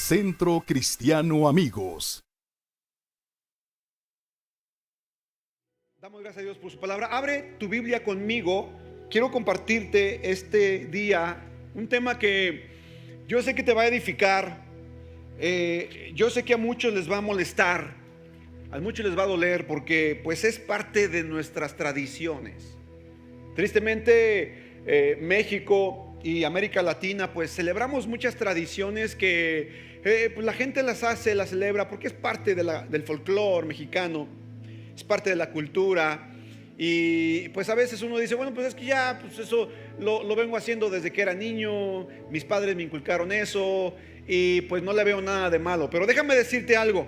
Centro Cristiano Amigos. Damos gracias a Dios por su palabra. Abre tu Biblia conmigo. Quiero compartirte este día un tema que yo sé que te va a edificar. Yo sé que a muchos les va a molestar, a muchos les va a doler, porque pues es parte de nuestras tradiciones. Tristemente, México y América Latina pues celebramos muchas tradiciones que pues la gente las hace, las celebra porque es parte del folclore mexicano, es parte de la cultura. Y pues a veces uno dice, bueno, pues es que ya pues eso lo vengo haciendo desde que era niño, mis padres me inculcaron eso y pues no le veo nada de malo. Pero déjame decirte algo: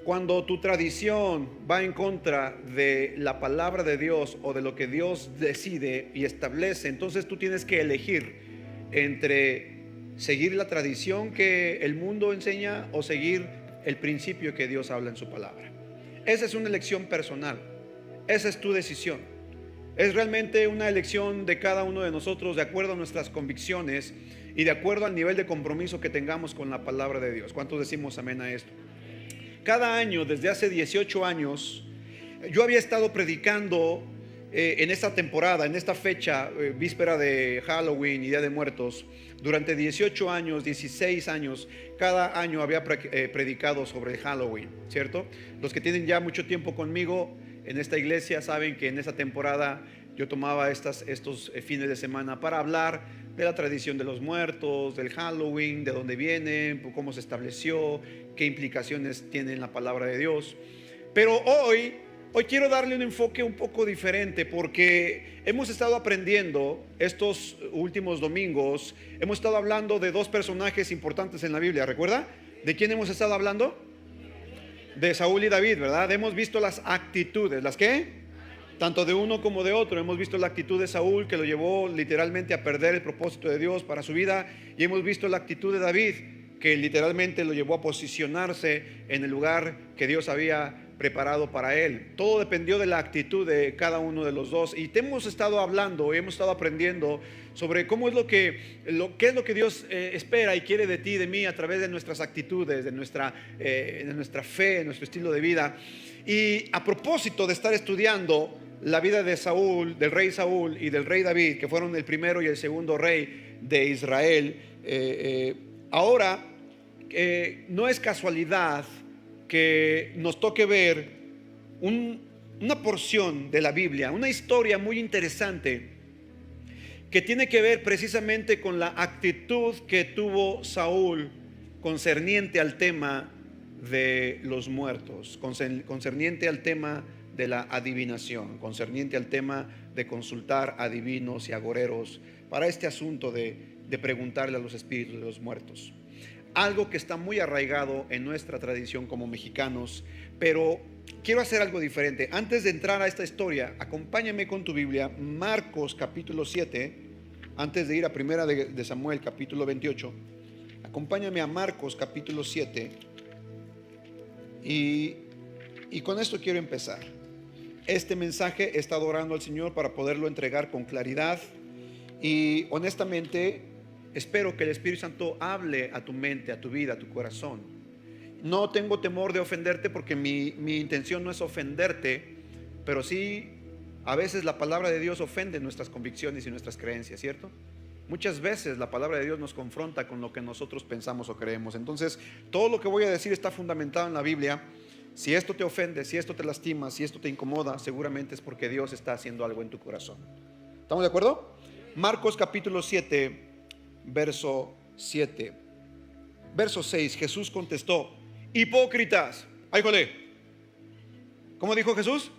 cuando tu tradición va en contra de la palabra de Dios o de lo que Dios decide y establece, entonces tú tienes que elegir entre seguir la tradición que el mundo enseña o seguir el principio que Dios habla en su palabra. Esa es una elección personal, esa es tu decisión. Es realmente una elección de cada uno de nosotros de acuerdo a nuestras convicciones y de acuerdo al nivel de compromiso que tengamos con la palabra de Dios. ¿Cuántos decimos amén a esto? Cada año, desde hace 18 años, yo había estado predicando en esta temporada, en esta fecha, víspera de Halloween y Día de Muertos. Durante 18 años, 16 años, cada año había predicado sobre Halloween, ¿cierto? Los que tienen ya mucho tiempo conmigo en esta iglesia saben que en esta temporada yo tomaba estos fines de semana para hablar de la tradición de los muertos, del Halloween, de dónde viene, cómo se estableció, qué implicaciones tiene en la palabra de Dios. Pero hoy quiero darle un enfoque un poco diferente, porque hemos estado aprendiendo estos últimos domingos, hemos estado hablando de dos personajes importantes en la Biblia. ¿Recuerda? ¿De quién hemos estado hablando? De Saúl y David, ¿verdad? Hemos visto las actitudes. ¿Las qué? Tanto de uno como de otro. Hemos visto la actitud de Saúl, que lo llevó literalmente a perder el propósito de Dios para su vida, y hemos visto la actitud de David, que literalmente lo llevó a posicionarse en el lugar que Dios había preparado para él. Todo dependió de la actitud de cada uno de los dos. Y te hemos estado hablando, hemos estado aprendiendo sobre cómo es qué es lo que Dios espera y quiere de ti y de mí a través de nuestras actitudes, de nuestra fe, de nuestro estilo de vida. Y a propósito de estar estudiando la vida de Saúl, del rey Saúl y del rey David, que fueron el primero y el segundo rey de Israel, ahora no es casualidad que nos toque ver una porción de la Biblia, una historia muy interesante que tiene que ver precisamente con la actitud que tuvo Saúl concerniente al tema de los muertos, concerniente al tema de la adivinación, concerniente al tema de consultar a adivinos y agoreros para este asunto de preguntarle a los espíritus de los muertos. Algo que está muy arraigado en nuestra tradición como mexicanos, pero quiero hacer algo diferente. Antes de entrar a esta historia, acompáñame con tu Biblia, Marcos capítulo 7, antes de ir a primera de Samuel capítulo 28, acompáñame a Marcos capítulo 7, y con esto quiero empezar. Este mensaje he estado orando al Señor para poderlo entregar con claridad, y honestamente espero que el Espíritu Santo hable a tu mente, a tu vida, a tu corazón. No tengo temor de ofenderte, porque mi intención no es ofenderte, pero sí, a veces la palabra de Dios ofende nuestras convicciones y nuestras creencias, ¿cierto? Muchas veces la palabra de Dios nos confronta con lo que nosotros pensamos o creemos. Entonces, todo lo que voy a decir está fundamentado en la Biblia. Si esto te ofende, si esto te lastima, si esto te incomoda, seguramente es porque Dios está haciendo algo en tu corazón. ¿Estamos de acuerdo? Marcos capítulo 7, verso 7. Verso 6, Jesús contestó: hipócritas. Ay, jole. ¿Cómo dijo Jesús?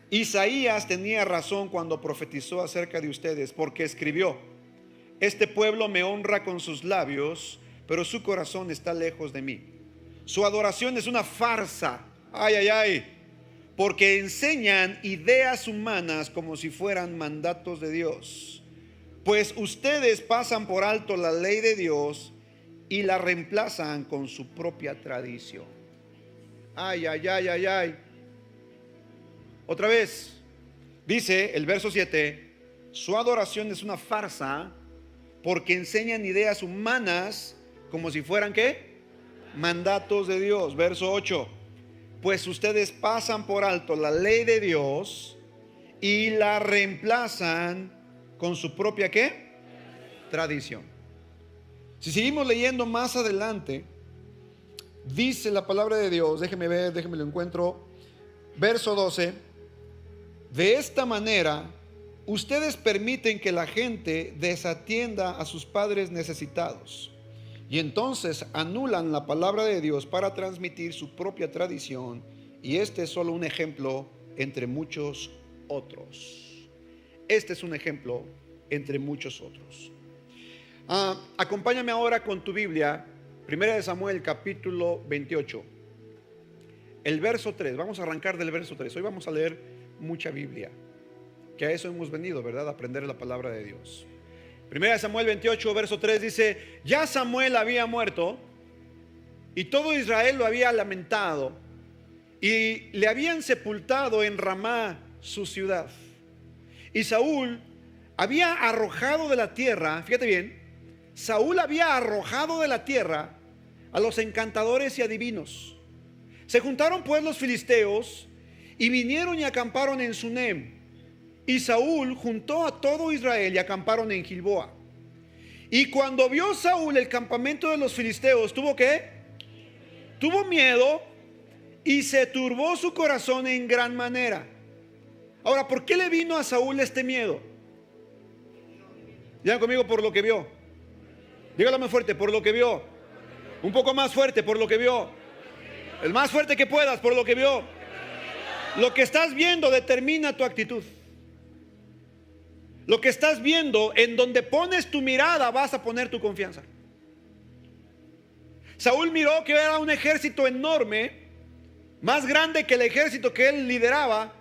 Isaías tenía razón cuando profetizó acerca de ustedes, porque escribió: este pueblo me honra con sus labios, pero su corazón está lejos de mí. Su adoración es una farsa. Ay, ay, ay. Porque enseñan ideas humanas como si fueran mandatos de Dios. Pues ustedes pasan por alto la ley de Dios y la reemplazan con su propia tradición. Ay, ay, ay, ay, ay. Otra vez, dice el verso 7: su adoración es una farsa porque enseñan ideas humanas como si fueran ¿qué? Mandatos de Dios. Verso 8. Pues ustedes pasan por alto la ley de Dios y la reemplazan con su propia ¿qué? Tradición. Si seguimos leyendo más adelante, dice la palabra de Dios, déjeme ver, déjeme lo encuentro. Verso 12. De esta manera, ustedes permiten que la gente desatienda a sus padres necesitados y entonces anulan la palabra de Dios para transmitir su propia tradición, y este es solo un ejemplo entre muchos otros. Este es un ejemplo entre muchos otros. Acompáñame ahora con tu Biblia, 1 Samuel capítulo 28, el verso 3. Vamos a arrancar del verso 3. Hoy vamos a leer mucha Biblia, que a eso hemos venido, ¿verdad? A aprender la palabra de Dios. 1 Samuel 28, verso 3 dice: ya Samuel había muerto y todo Israel lo había lamentado y le habían sepultado en Ramá, su ciudad. Y Saúl había arrojado de la tierra, fíjate bien, Saúl había arrojado de la tierra a los encantadores y adivinos. Se juntaron pues los filisteos y vinieron y acamparon en Sunem. Y Saúl juntó a todo Israel y acamparon en Gilboa. Y cuando vio Saúl el campamento de los filisteos, ¿tuvo qué? Tuvo miedo y se turbó su corazón en gran manera. Ahora, ¿por qué le vino a Saúl este miedo? Digan conmigo: por lo que vio. Dígalo más fuerte: por lo que vio. Un poco más fuerte: por lo que vio. El más fuerte que puedas: por lo que vio. Lo que estás viendo determina tu actitud. Lo que estás viendo, en donde pones tu mirada, vas a poner tu confianza. Saúl miró que era un ejército enorme, más grande que el ejército que él lideraba,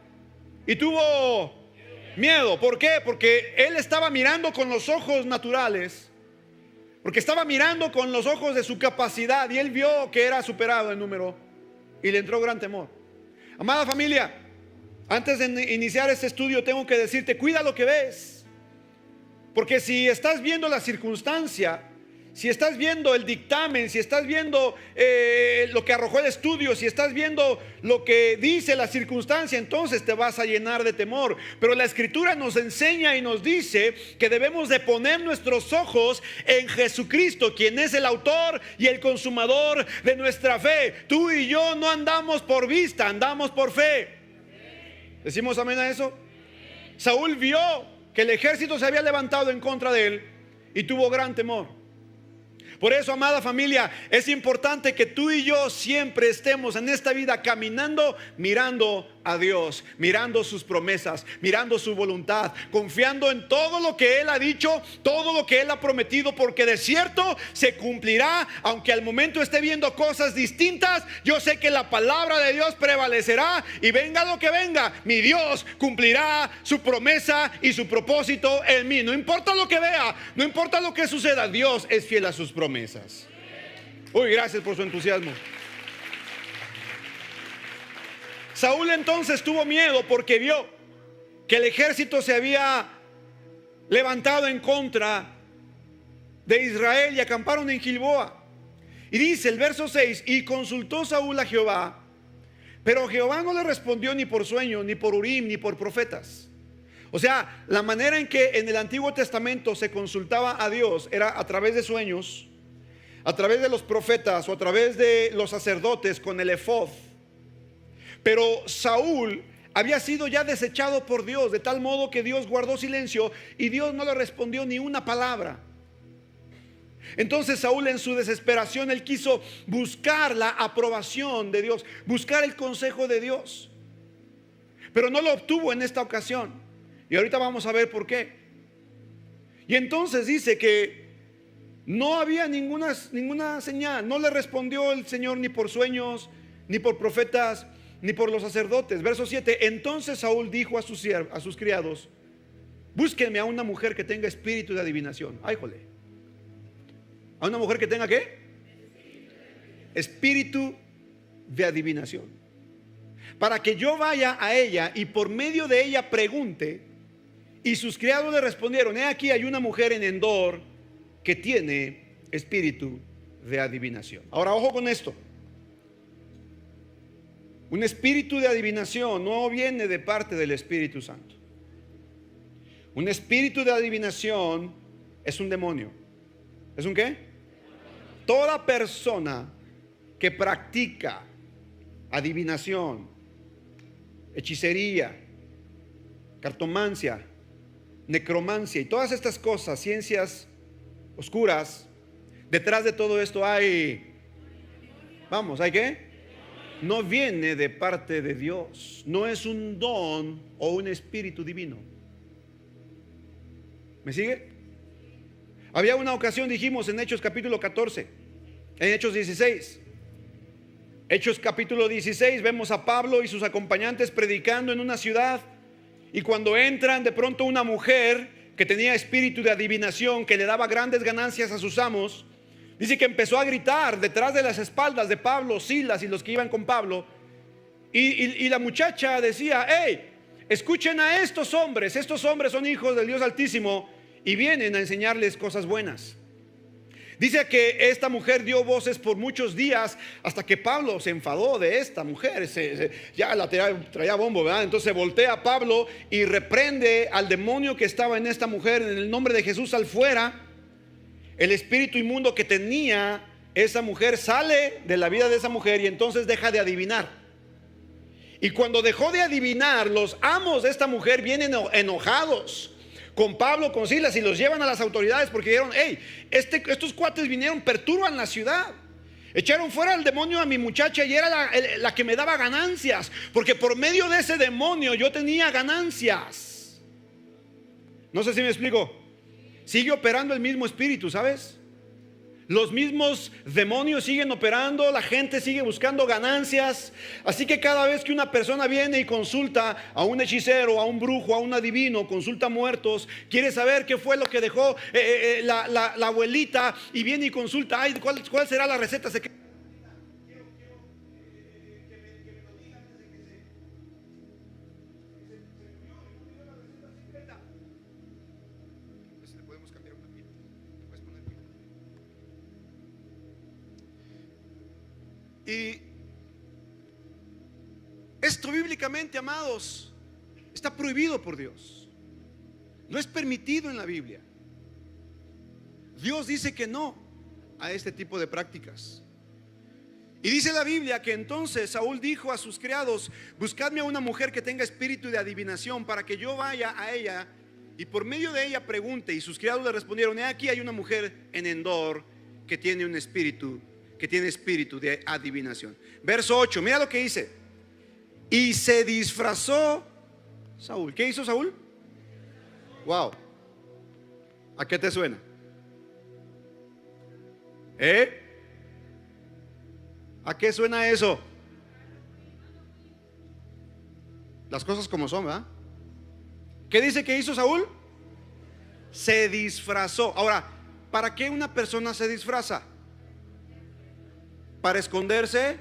y tuvo miedo. ¿Por qué? Porque él estaba mirando con los ojos naturales, porque estaba mirando con los ojos de su capacidad, y él vio que era superado en número y le entró gran temor. Amada familia, antes de iniciar este estudio tengo que decirte: cuida lo que ves. Porque si estás viendo la circunstancia, si estás viendo el dictamen, si estás viendo lo que arrojó el estudio, si estás viendo lo que dice la circunstancia, entonces te vas a llenar de temor. Pero la Escritura nos enseña y nos dice que debemos de poner nuestros ojos en Jesucristo, quien es el autor y el consumador de nuestra fe. Tú y yo no andamos por vista, andamos por fe. ¿Decimos amén a eso? Saúl vio que el ejército se había levantado en contra de él y tuvo gran temor. Por eso, amada familia, es importante que tú y yo siempre estemos en esta vida caminando, mirando a Dios, mirando sus promesas, mirando su voluntad, confiando en todo lo que Él ha dicho, todo lo que Él ha prometido, porque de cierto se cumplirá. Aunque al momento esté viendo cosas distintas, yo sé que la palabra de Dios prevalecerá, y venga lo que venga, mi Dios cumplirá su promesa y su propósito en mí. No importa lo que vea, no importa lo que suceda, Dios es fiel a sus promesas. Uy, gracias por su entusiasmo. Saúl entonces tuvo miedo porque vio que el ejército se había levantado en contra de Israel y acamparon en Gilboa. Y dice el verso 6: y consultó Saúl a Jehová, pero Jehová no le respondió ni por sueño, ni por Urim, ni por profetas. O sea, la manera en que en el Antiguo Testamento se consultaba a Dios era a través de sueños, a través de los profetas o a través de los sacerdotes con el efod. Pero Saúl había sido ya desechado por Dios, de tal modo que Dios guardó silencio y Dios no le respondió ni una palabra. Entonces Saúl, en su desesperación, él quiso buscar la aprobación de Dios, buscar el consejo de Dios, pero no lo obtuvo en esta ocasión, y ahorita vamos a ver por qué. Y entonces dice que no había ninguna señal, no le respondió el Señor ni por sueños, ni por profetas, ni por los sacerdotes. Verso 7: entonces Saúl dijo a sus criados: búsquenme a una mujer que tenga espíritu de adivinación. Ay, jole. ¿A una mujer que tenga qué? Espíritu de adivinación, para que yo vaya a ella y por medio de ella pregunte. Y sus criados le respondieron: he aquí hay una mujer en Endor que tiene espíritu de adivinación. Ahora, ojo con esto. Un espíritu de adivinación no viene de parte del Espíritu Santo. Un espíritu de adivinación es un demonio. ¿Es un qué? Toda persona que practica adivinación, hechicería, cartomancia, necromancia y todas estas cosas, ciencias oscuras, detrás de todo esto hay, ¿hay qué? No viene de parte de Dios, no es un don o un espíritu divino. ¿Me sigue? Había una ocasión, dijimos en Hechos capítulo 14, en Hechos 16. Hechos capítulo 16, vemos a Pablo y sus acompañantes predicando en una ciudad. Y cuando entran, de pronto una mujer que tenía espíritu de adivinación, que le daba grandes ganancias a sus amos, dice que empezó a gritar detrás de las espaldas de Pablo, Silas y los que iban con Pablo. Y la muchacha decía: hey, escuchen a estos hombres son hijos del Dios Altísimo y vienen a enseñarles cosas buenas. Dice que esta mujer dio voces por muchos días hasta que Pablo se enfadó de esta mujer. Ya la traía bombo, ¿verdad? Entonces voltea a Pablo y reprende al demonio que estaba en esta mujer. En el nombre de Jesús, sal fuera. El espíritu inmundo que tenía esa mujer sale de la vida de esa mujer y entonces deja de adivinar. Y cuando dejó de adivinar, los amos de esta mujer vienen enojados con Pablo, con Silas, y los llevan a las autoridades porque dijeron: hey, estos cuates vinieron, perturban la ciudad, echaron fuera al demonio a mi muchacha y era la que me daba ganancias, porque por medio de ese demonio yo tenía ganancias. No sé si me explico. Sigue operando el mismo espíritu, ¿sabes? Los mismos demonios siguen operando, la gente sigue buscando ganancias. Así que cada vez que una persona viene y consulta a un hechicero, a un brujo, a un adivino, consulta muertos, quiere saber qué fue lo que dejó la abuelita, y viene y consulta: ay, ¿cuál será la receta secreta? Y esto bíblicamente, amados, está prohibido por Dios. No es permitido en la Biblia. Dios dice que no a este tipo de prácticas. Y dice la Biblia que entonces Saúl dijo a sus criados: buscadme a una mujer que tenga espíritu de adivinación, para que yo vaya a ella y por medio de ella pregunte. Y sus criados le respondieron: he aquí hay una mujer en Endor que tiene un espíritu de adivinación. Verso 8, mira lo que dice: y se disfrazó Saúl. ¿Qué hizo Saúl? Wow. ¿A qué te suena? ¿A qué suena eso? Las cosas como son, ¿verdad? ¿Qué dice que hizo Saúl? Se disfrazó. Ahora, ¿para qué una persona se disfraza? ¿Para esconderse?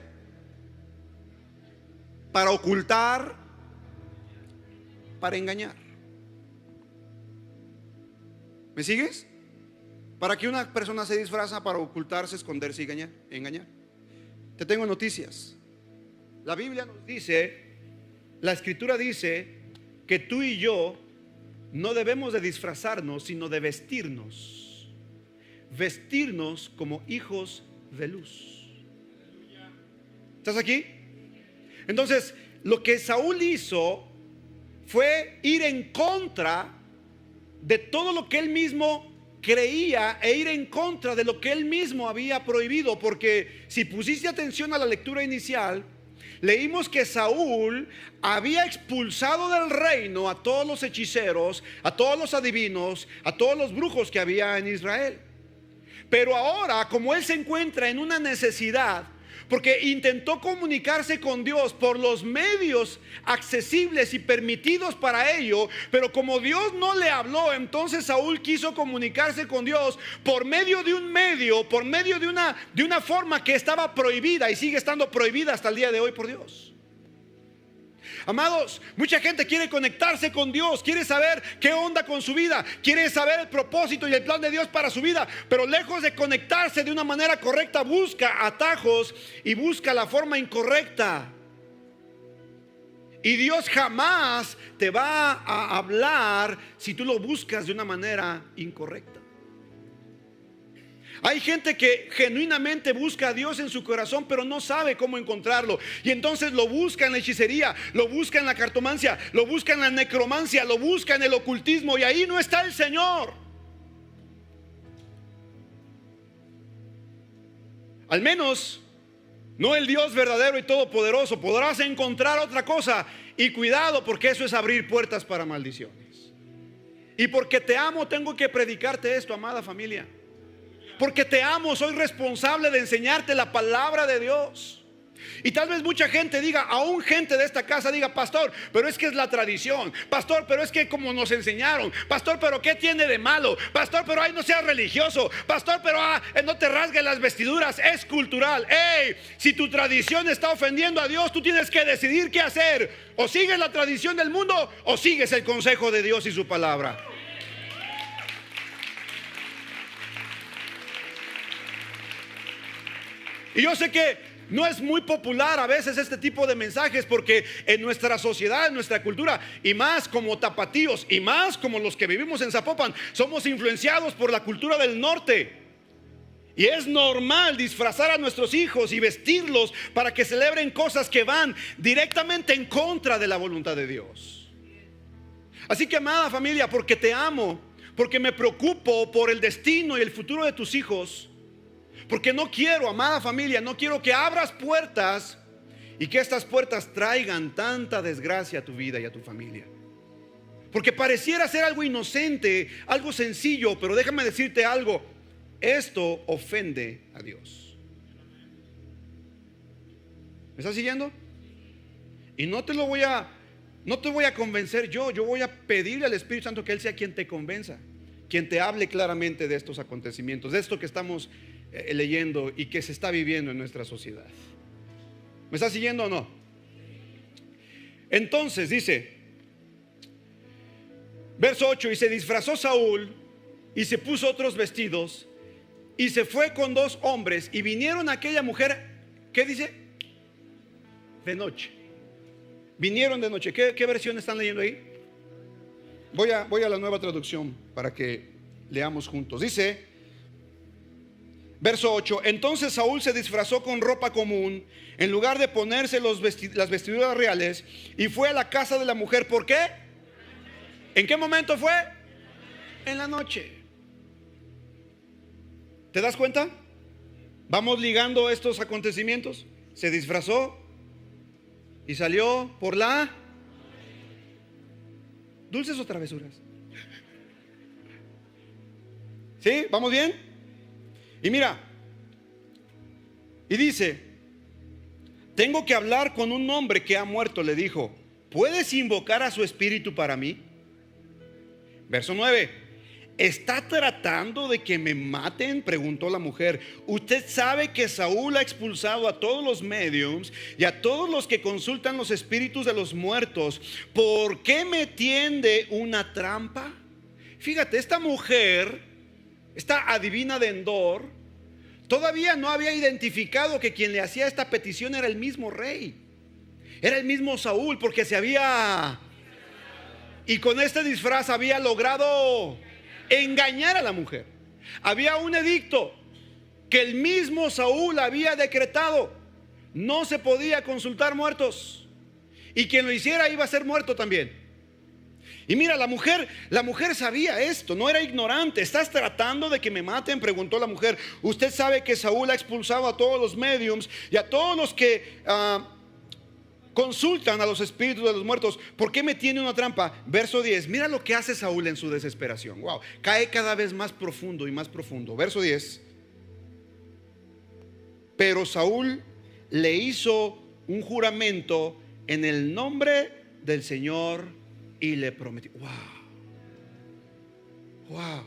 ¿Para ocultar? ¿Para engañar? ¿Me sigues? ¿Para qué una persona se disfraza? Para ocultarse, esconderse y engañar. Te tengo noticias. La Biblia nos dice, la Escritura dice que tú y yo no debemos de disfrazarnos, sino de vestirnos. Vestirnos como hijos de luz. ¿Estás aquí? Entonces, lo que Saúl hizo fue ir en contra de todo lo que él mismo creía e ir en contra de lo que él mismo había prohibido. Porque si pusiste atención a la lectura inicial, leímos que Saúl había expulsado del reino a todos los hechiceros, a todos los adivinos, a todos los brujos que había en Israel. Pero ahora, como él se encuentra en una necesidad, porque intentó comunicarse con Dios por los medios accesibles y permitidos para ello, pero como Dios no le habló, entonces Saúl quiso comunicarse con Dios por medio de un medio, por medio de una forma que estaba prohibida y sigue estando prohibida hasta el día de hoy por Dios. Amados, mucha gente quiere conectarse con Dios, quiere saber qué onda con su vida, quiere saber el propósito y el plan de Dios para su vida, pero lejos de conectarse de una manera correcta, busca atajos y busca la forma incorrecta. Y Dios jamás te va a hablar si tú lo buscas de una manera incorrecta. Hay gente que genuinamente busca a Dios en su corazón, pero no sabe cómo encontrarlo. Y entonces lo busca en la hechicería, lo busca en la cartomancia, lo busca en la necromancia, lo busca en el ocultismo, y ahí no está el Señor. Al menos no el Dios verdadero y todopoderoso. Podrás encontrar otra cosa, y cuidado, porque eso es abrir puertas para maldiciones. Y porque te amo, tengo que predicarte esto, amada familia. Porque te amo, soy responsable de enseñarte la palabra de Dios. Y tal vez mucha gente diga, aún gente de esta casa diga: pastor, pero es que es la tradición. Pastor, pero es que como nos enseñaron. Pastor, pero ¿qué tiene de malo? Pastor, pero ahí no seas religioso. Pastor, pero no te rasgues las vestiduras, es cultural. Hey, si tu tradición está ofendiendo a Dios, tú tienes que decidir qué hacer. O sigues la tradición del mundo, o sigues el consejo de Dios y su palabra. Y yo sé que no es muy popular a veces este tipo de mensajes, porque en nuestra sociedad, en nuestra cultura, y más como tapatíos, y más como los que vivimos en Zapopan, somos influenciados por la cultura del norte. Y es normal disfrazar a nuestros hijos y vestirlos para que celebren cosas que van directamente en contra de la voluntad de Dios. Así que, amada familia, porque te amo, porque me preocupo por el destino y el futuro de tus hijos, porque no quiero, amada familia, no quiero que abras puertas y que estas puertas traigan tanta desgracia a tu vida y a tu familia. Porque pareciera ser algo inocente, algo sencillo, pero déjame decirte algo: esto ofende a Dios. ¿Me estás siguiendo? Y no te voy a convencer yo voy a pedirle al Espíritu Santo que Él sea quien te convenza, quien te hable claramente de estos acontecimientos, de esto que estamos leyendo y que se está viviendo en nuestra sociedad. ¿Me está siguiendo o no? Entonces dice, verso 8: y se disfrazó Saúl y se puso otros vestidos y se fue con 2 hombres y vinieron a aquella mujer. ¿Qué dice? De noche. Vinieron de noche. ¿Qué versión están leyendo ahí? Voy a la Nueva Traducción para que leamos juntos. Dice, verso 8: entonces Saúl se disfrazó con ropa común en lugar de ponerse las vestiduras reales, y fue a la casa de la mujer. ¿Por qué? ¿En qué momento fue? En la noche. ¿Te das cuenta? Vamos ligando estos acontecimientos. Se disfrazó y salió por la... ¿Dulces o travesuras? ¿Sí? ¿Vamos bien? Y mira, y dice: tengo que hablar con un hombre que ha muerto. Le dijo: ¿puedes invocar a su espíritu para mí? Verso 9: ¿está tratando de que me maten?, preguntó la mujer. Usted sabe que Saúl ha expulsado a todos los médiums y a todos los que consultan los espíritus de los muertos. ¿Por qué me tiende una trampa? Fíjate, esta mujer, esta adivina de Endor, todavía no había identificado que quien le hacía esta petición era el mismo rey, era el mismo Saúl, porque y con este disfraz había logrado engañar a la mujer. Había un edicto que el mismo Saúl había decretado: no se podía consultar muertos, y quien lo hiciera iba a ser muerto también. Y mira, la mujer sabía esto, no era ignorante. ¿Estás tratando de que me maten?, preguntó la mujer. Usted sabe que Saúl ha expulsado a todos los médiums y a todos los que consultan a los espíritus de los muertos. ¿Por qué me tiene una trampa? Verso 10, mira lo que hace Saúl en su desesperación. Wow, cae cada vez más profundo y más profundo. Verso 10: pero Saúl le hizo un juramento en el nombre del Señor y le prometió. Wow.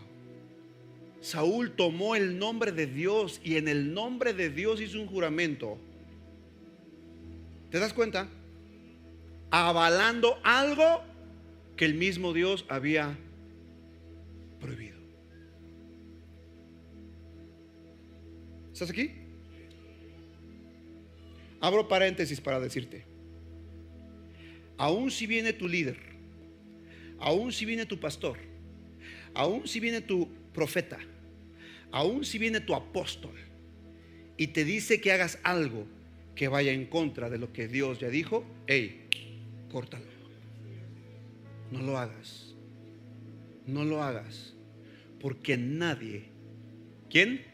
Saúl tomó el nombre de Dios y en el nombre de Dios hizo un juramento. ¿Te das cuenta? avalando algo que el mismo Dios había prohibido. ¿Estás aquí? Abro paréntesis para decirte, aún si viene tu líder, aún si viene tu pastor, aún si viene tu profeta, aún si viene tu apóstol y te dice que hagas algo que vaya en contra de lo que Dios ya dijo, hey, córtalo. No lo hagas. No lo hagas. Porque nadie, ¿quién?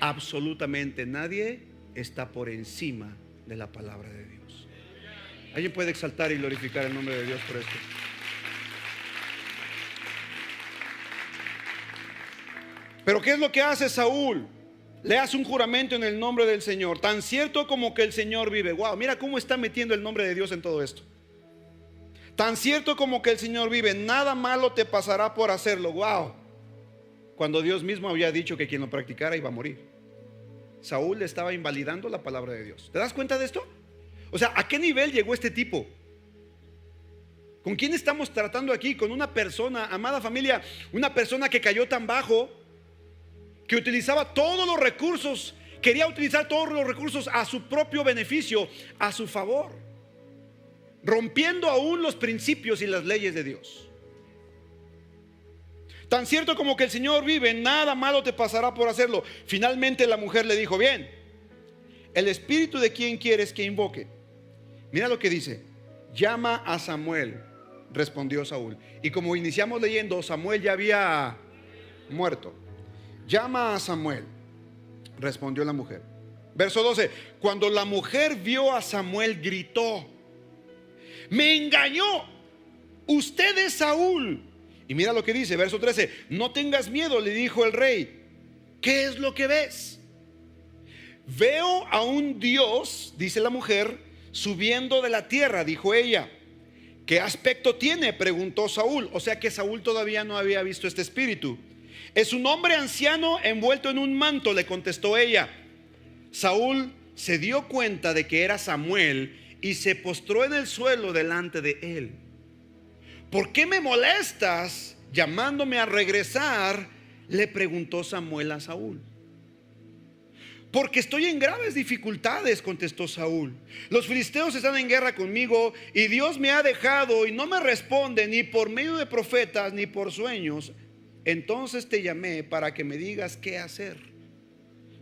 Absolutamente nadie está por encima de la palabra de Dios. ¿Alguien puede exaltar y glorificar el nombre de Dios por esto? Pero ¿qué es lo que hace Saúl? Le hace un juramento en el nombre del Señor, tan cierto como que el Señor vive. Wow, mira cómo está metiendo el nombre de Dios en todo esto. Tan cierto como que el Señor vive, nada malo te pasará por hacerlo. Wow. Cuando Dios mismo había dicho que quien lo practicara iba a morir. Saúl le estaba invalidando la palabra de Dios. ¿Te das cuenta de esto? O sea, ¿a qué nivel llegó este tipo? ¿Con quién estamos tratando aquí? Con una persona, amada familia, una persona que cayó tan bajo, que utilizaba todos los recursos, quería utilizar todos los recursos a su propio beneficio, a su favor, rompiendo aún los principios y las leyes de Dios. Tan cierto como que el Señor vive, nada malo te pasará por hacerlo. Finalmente la mujer le dijo, bien, el espíritu de quien quieres que invoque. Mira lo que dice, llama a Samuel, respondió Saúl. Y como iniciamos leyendo, Samuel ya había muerto. Llama a Samuel, respondió la mujer. Verso 12, cuando la mujer vio a Samuel, gritó, me engañó, usted es Saúl. Y mira lo que dice, verso 13, no tengas miedo, le dijo el rey, ¿qué es lo que ves? Veo a un Dios, dice la mujer, subiendo de la tierra, dijo ella. ¿Qué aspecto tiene?, preguntó Saúl. O sea que Saúl todavía no había visto este espíritu. Es un hombre anciano envuelto en un manto, le contestó ella. Saúl se dio cuenta de que era Samuel y se postró en el suelo delante de él. ¿Por qué me molestas llamándome a regresar?, le preguntó Samuel a Saúl. Porque estoy en graves dificultades, contestó Saúl. Los filisteos están en guerra conmigo y Dios me ha dejado y no me responde ni por medio de profetas ni por sueños. Entonces te llamé para que me digas qué hacer.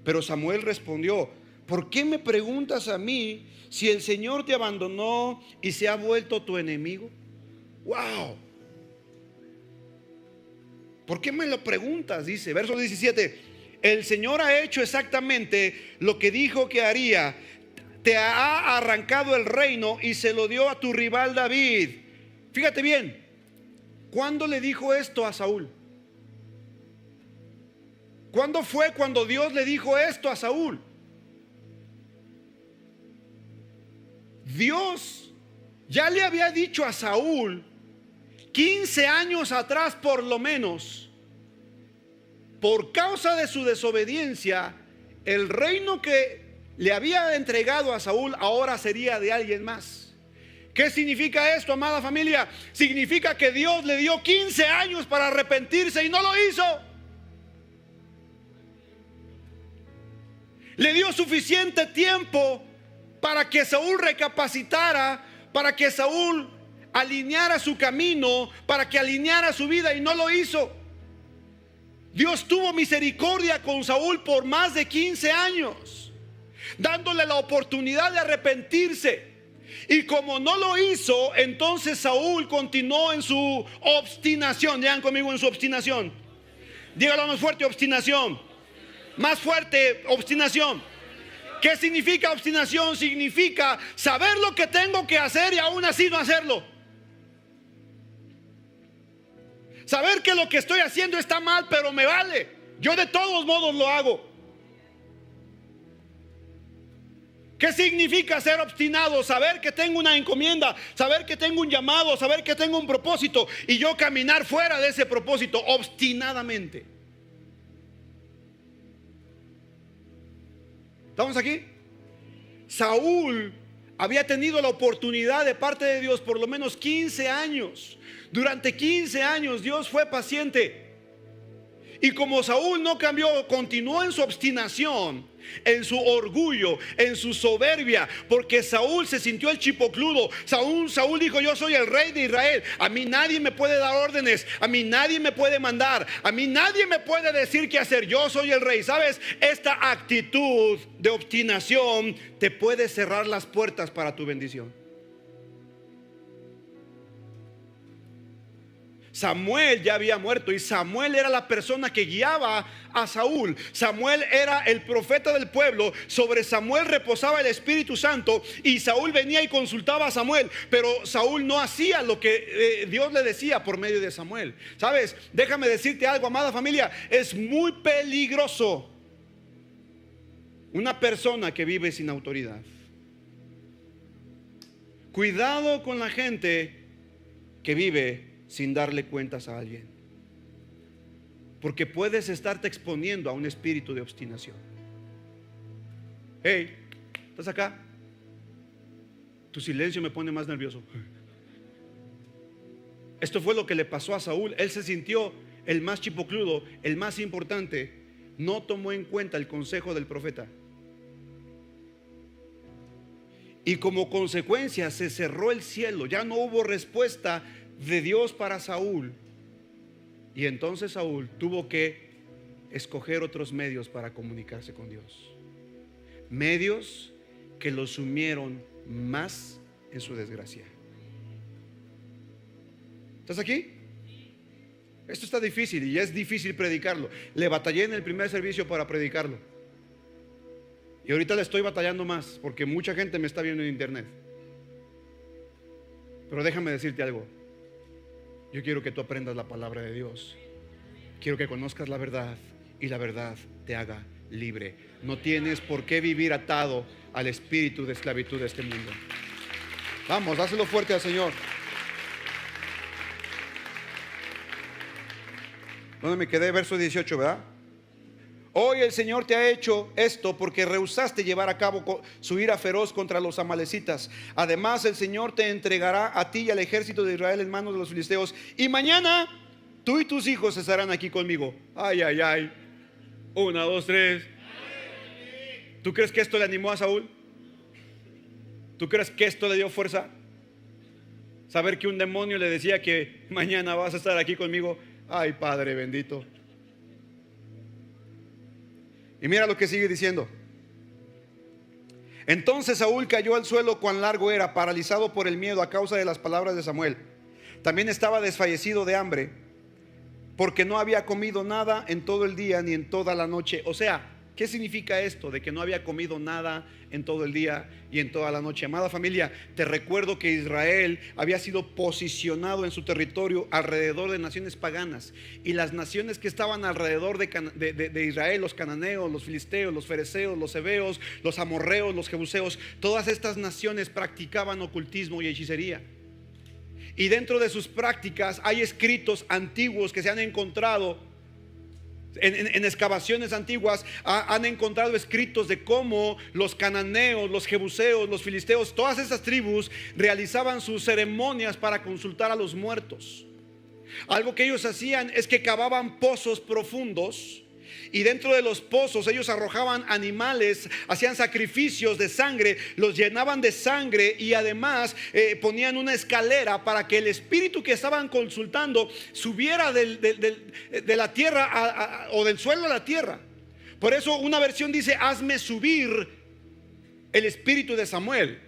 Pero Samuel respondió, ¿por qué me preguntas a mí si el Señor te abandonó y se ha vuelto tu enemigo? Wow. ¿Por qué me lo preguntas? Dice, verso 17, el Señor ha hecho exactamente lo que dijo que haría. Te ha arrancado el reino y se lo dio a tu rival David. Fíjate bien, ¿cuándo le dijo esto a Saúl? ¿Cuándo fue cuando Dios le dijo esto a Saúl? Dios ya le había dicho a Saúl 15 años atrás por lo menos, por causa de su desobediencia, el reino que le había entregado a Saúl ahora sería de alguien más. ¿Qué significa esto, amada familia? Significa que Dios le dio 15 años para arrepentirse y no lo hizo. Le dio suficiente tiempo para que Saúl recapacitara, para que Saúl alineara su camino, para que alineara su vida, y no lo hizo. Dios tuvo misericordia con Saúl por más de 15 años, dándole la oportunidad de arrepentirse. Y como no lo hizo, entonces Saúl continuó en su obstinación. Digan conmigo, en su obstinación. Dígalo más fuerte, obstinación. Más fuerte, obstinación. ¿Qué significa obstinación? Significa saber lo que tengo que hacer y aún así no hacerlo. Saber que lo que estoy haciendo está mal, pero me vale. Yo de todos modos lo hago. ¿Qué significa ser obstinado? Saber que tengo una encomienda, saber que tengo un llamado, saber que tengo un propósito y yo caminar fuera de ese propósito obstinadamente. ¿Estamos aquí? Saúl había tenido la oportunidad de parte de Dios por lo menos 15 años. Durante 15 años Dios fue paciente. Y como Saúl no cambió, continuó en su obstinación, en su orgullo, en su soberbia, porque Saúl se sintió el chipocludo. Saúl dijo: yo soy el rey de Israel, a mí nadie me puede dar órdenes, a mí nadie me puede mandar, a mí nadie me puede decir qué hacer, yo soy el rey. ¿Sabes? Esta actitud de obstinación te puede cerrar las puertas para tu bendición. Samuel ya había muerto y Samuel era la persona que guiaba a Saúl. Samuel era el profeta del pueblo. Sobre Samuel reposaba el Espíritu Santo y Saúl venía y consultaba a Samuel, pero Saúl no hacía lo que Dios le decía por medio de Samuel. ¿Sabes? Déjame decirte algo, amada familia, es muy peligroso una persona que vive sin autoridad. Cuidado con la gente que vive sin darle cuentas a alguien, porque puedes estarte exponiendo a un espíritu de obstinación. Hey, ¿estás acá? Tu silencio me pone más nervioso. Esto fue lo que le pasó a Saúl. Él se sintió el más chipocludo, el más importante. No tomó en cuenta el consejo del profeta. Y como consecuencia se cerró el cielo. Ya no hubo respuesta de Dios para Saúl. Y entonces Saúl tuvo que escoger otros medios para comunicarse con Dios. Medios que lo sumieron más en su desgracia. ¿Estás aquí? Esto está difícil y es difícil predicarlo. Le batallé en el primer servicio para predicarlo. Y ahorita le estoy batallando más porque mucha gente me está viendo en internet. Pero déjame decirte algo. Yo quiero que tú aprendas la palabra de Dios. Quiero que conozcas la verdad y la verdad te haga libre. No tienes por qué vivir atado al espíritu de esclavitud de este mundo. Vamos, dáselo fuerte al Señor. ¿Dónde me quedé? Verso 18, ¿verdad? Hoy el Señor te ha hecho esto porque rehusaste llevar a cabo su ira feroz contra los amalecitas. Además el Señor te entregará a ti y al ejército de Israel en manos de los filisteos. Y mañana tú y tus hijos estarán aquí conmigo. Ay, ay, ay. 1, 2, 3. ¿Tú crees que esto le animó a Saúl? ¿Tú crees que esto le dio fuerza? Saber que un demonio le decía que mañana vas a estar aquí conmigo. Ay, Padre bendito. Y mira lo que sigue diciendo. Entonces Saúl cayó al suelo, cuán largo era, paralizado por el miedo a causa de las palabras de Samuel. También estaba desfallecido de hambre, porque no había comido nada en todo el día ni en toda la noche. O sea, ¿qué significa esto de que no había comido nada en todo el día y en toda la noche? Amada familia, te recuerdo que Israel había sido posicionado en su territorio alrededor de naciones paganas. Y las naciones que estaban alrededor de Israel, los cananeos, los filisteos, los fereceos, los heveos, los amorreos, los jebuseos, todas estas naciones practicaban ocultismo y hechicería. Y dentro de sus prácticas hay escritos antiguos que se han encontrado. En excavaciones antiguas han encontrado escritos de cómo los cananeos, los jebuseos, los filisteos, todas esas tribus realizaban sus ceremonias para consultar a los muertos. Algo que ellos hacían es que cavaban pozos profundos y dentro de los pozos ellos arrojaban animales, hacían sacrificios de sangre, los llenaban de sangre y además ponían una escalera para que el espíritu que estaban consultando subiera de la tierra o del suelo a la tierra. Por eso una versión dice: hazme subir el espíritu de Samuel.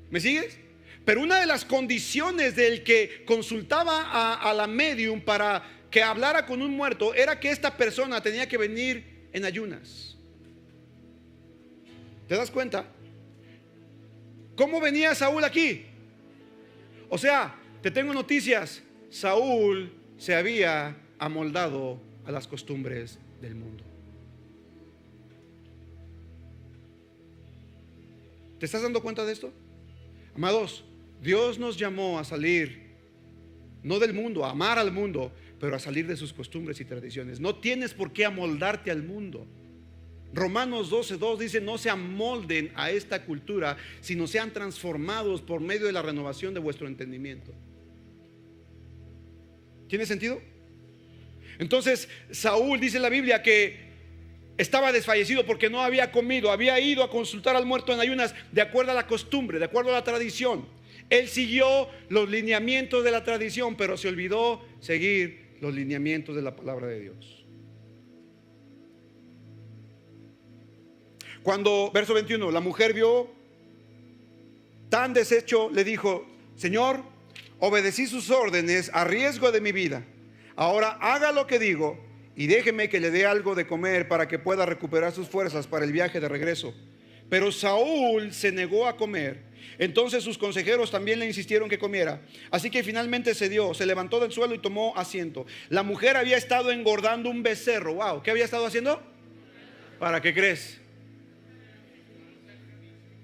¿Me sigues? Pero una de las condiciones del que consultaba a la medium para que hablara con un muerto era que esta persona tenía que venir en ayunas. ¿Te das cuenta? ¿Cómo venía Saúl aquí? O sea, te tengo noticias. Saúl se había amoldado a las costumbres del mundo. ¿Te estás dando cuenta de esto? Amados, Dios nos llamó a salir, no del mundo, a amar al mundo, pero a salir de sus costumbres y tradiciones. No tienes por qué amoldarte al mundo. Romanos 12:2 dice: no se amolden a esta cultura, sino sean transformados por medio de la renovación de vuestro entendimiento. ¿Tiene sentido? Entonces Saúl, dice la Biblia, que estaba desfallecido porque no había comido, había ido a consultar al muerto en ayunas, de acuerdo a la costumbre, de acuerdo a la tradición. Él siguió los lineamientos de la tradición, pero se olvidó seguir los lineamientos de la palabra de Dios. Cuando, verso 21, la mujer vio tan deshecho, le dijo: Señor, obedecí sus órdenes a riesgo de mi vida. Ahora haga lo que digo y déjeme que le dé algo de comer para que pueda recuperar sus fuerzas para el viaje de regreso. Pero Saúl se negó a comer. Entonces sus consejeros también le insistieron que comiera. Así que finalmente cedió, se levantó del suelo y tomó asiento. La mujer había estado engordando un becerro. Wow, ¿qué había estado haciendo? ¿Para qué crees?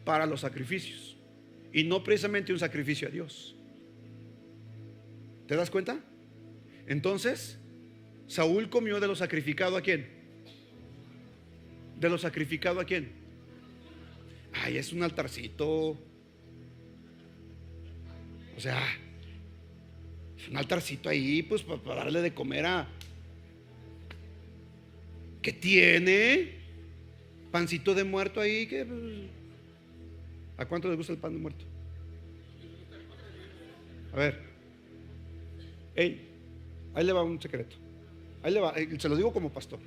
Para los sacrificios. Y no precisamente un sacrificio a Dios. ¿Te das cuenta? Entonces Saúl comió de lo sacrificado. ¿A quién? ¿De lo sacrificado a quién? Ay, es un altarcito. O sea, es un altarcito ahí, pues para darle de comer a... ¿Qué tiene? Pancito de muerto ahí. ¿Qué? ¿A cuánto les gusta el pan de muerto? A ver. Hey, ahí le va un secreto. Ahí le va, se lo digo como pastor.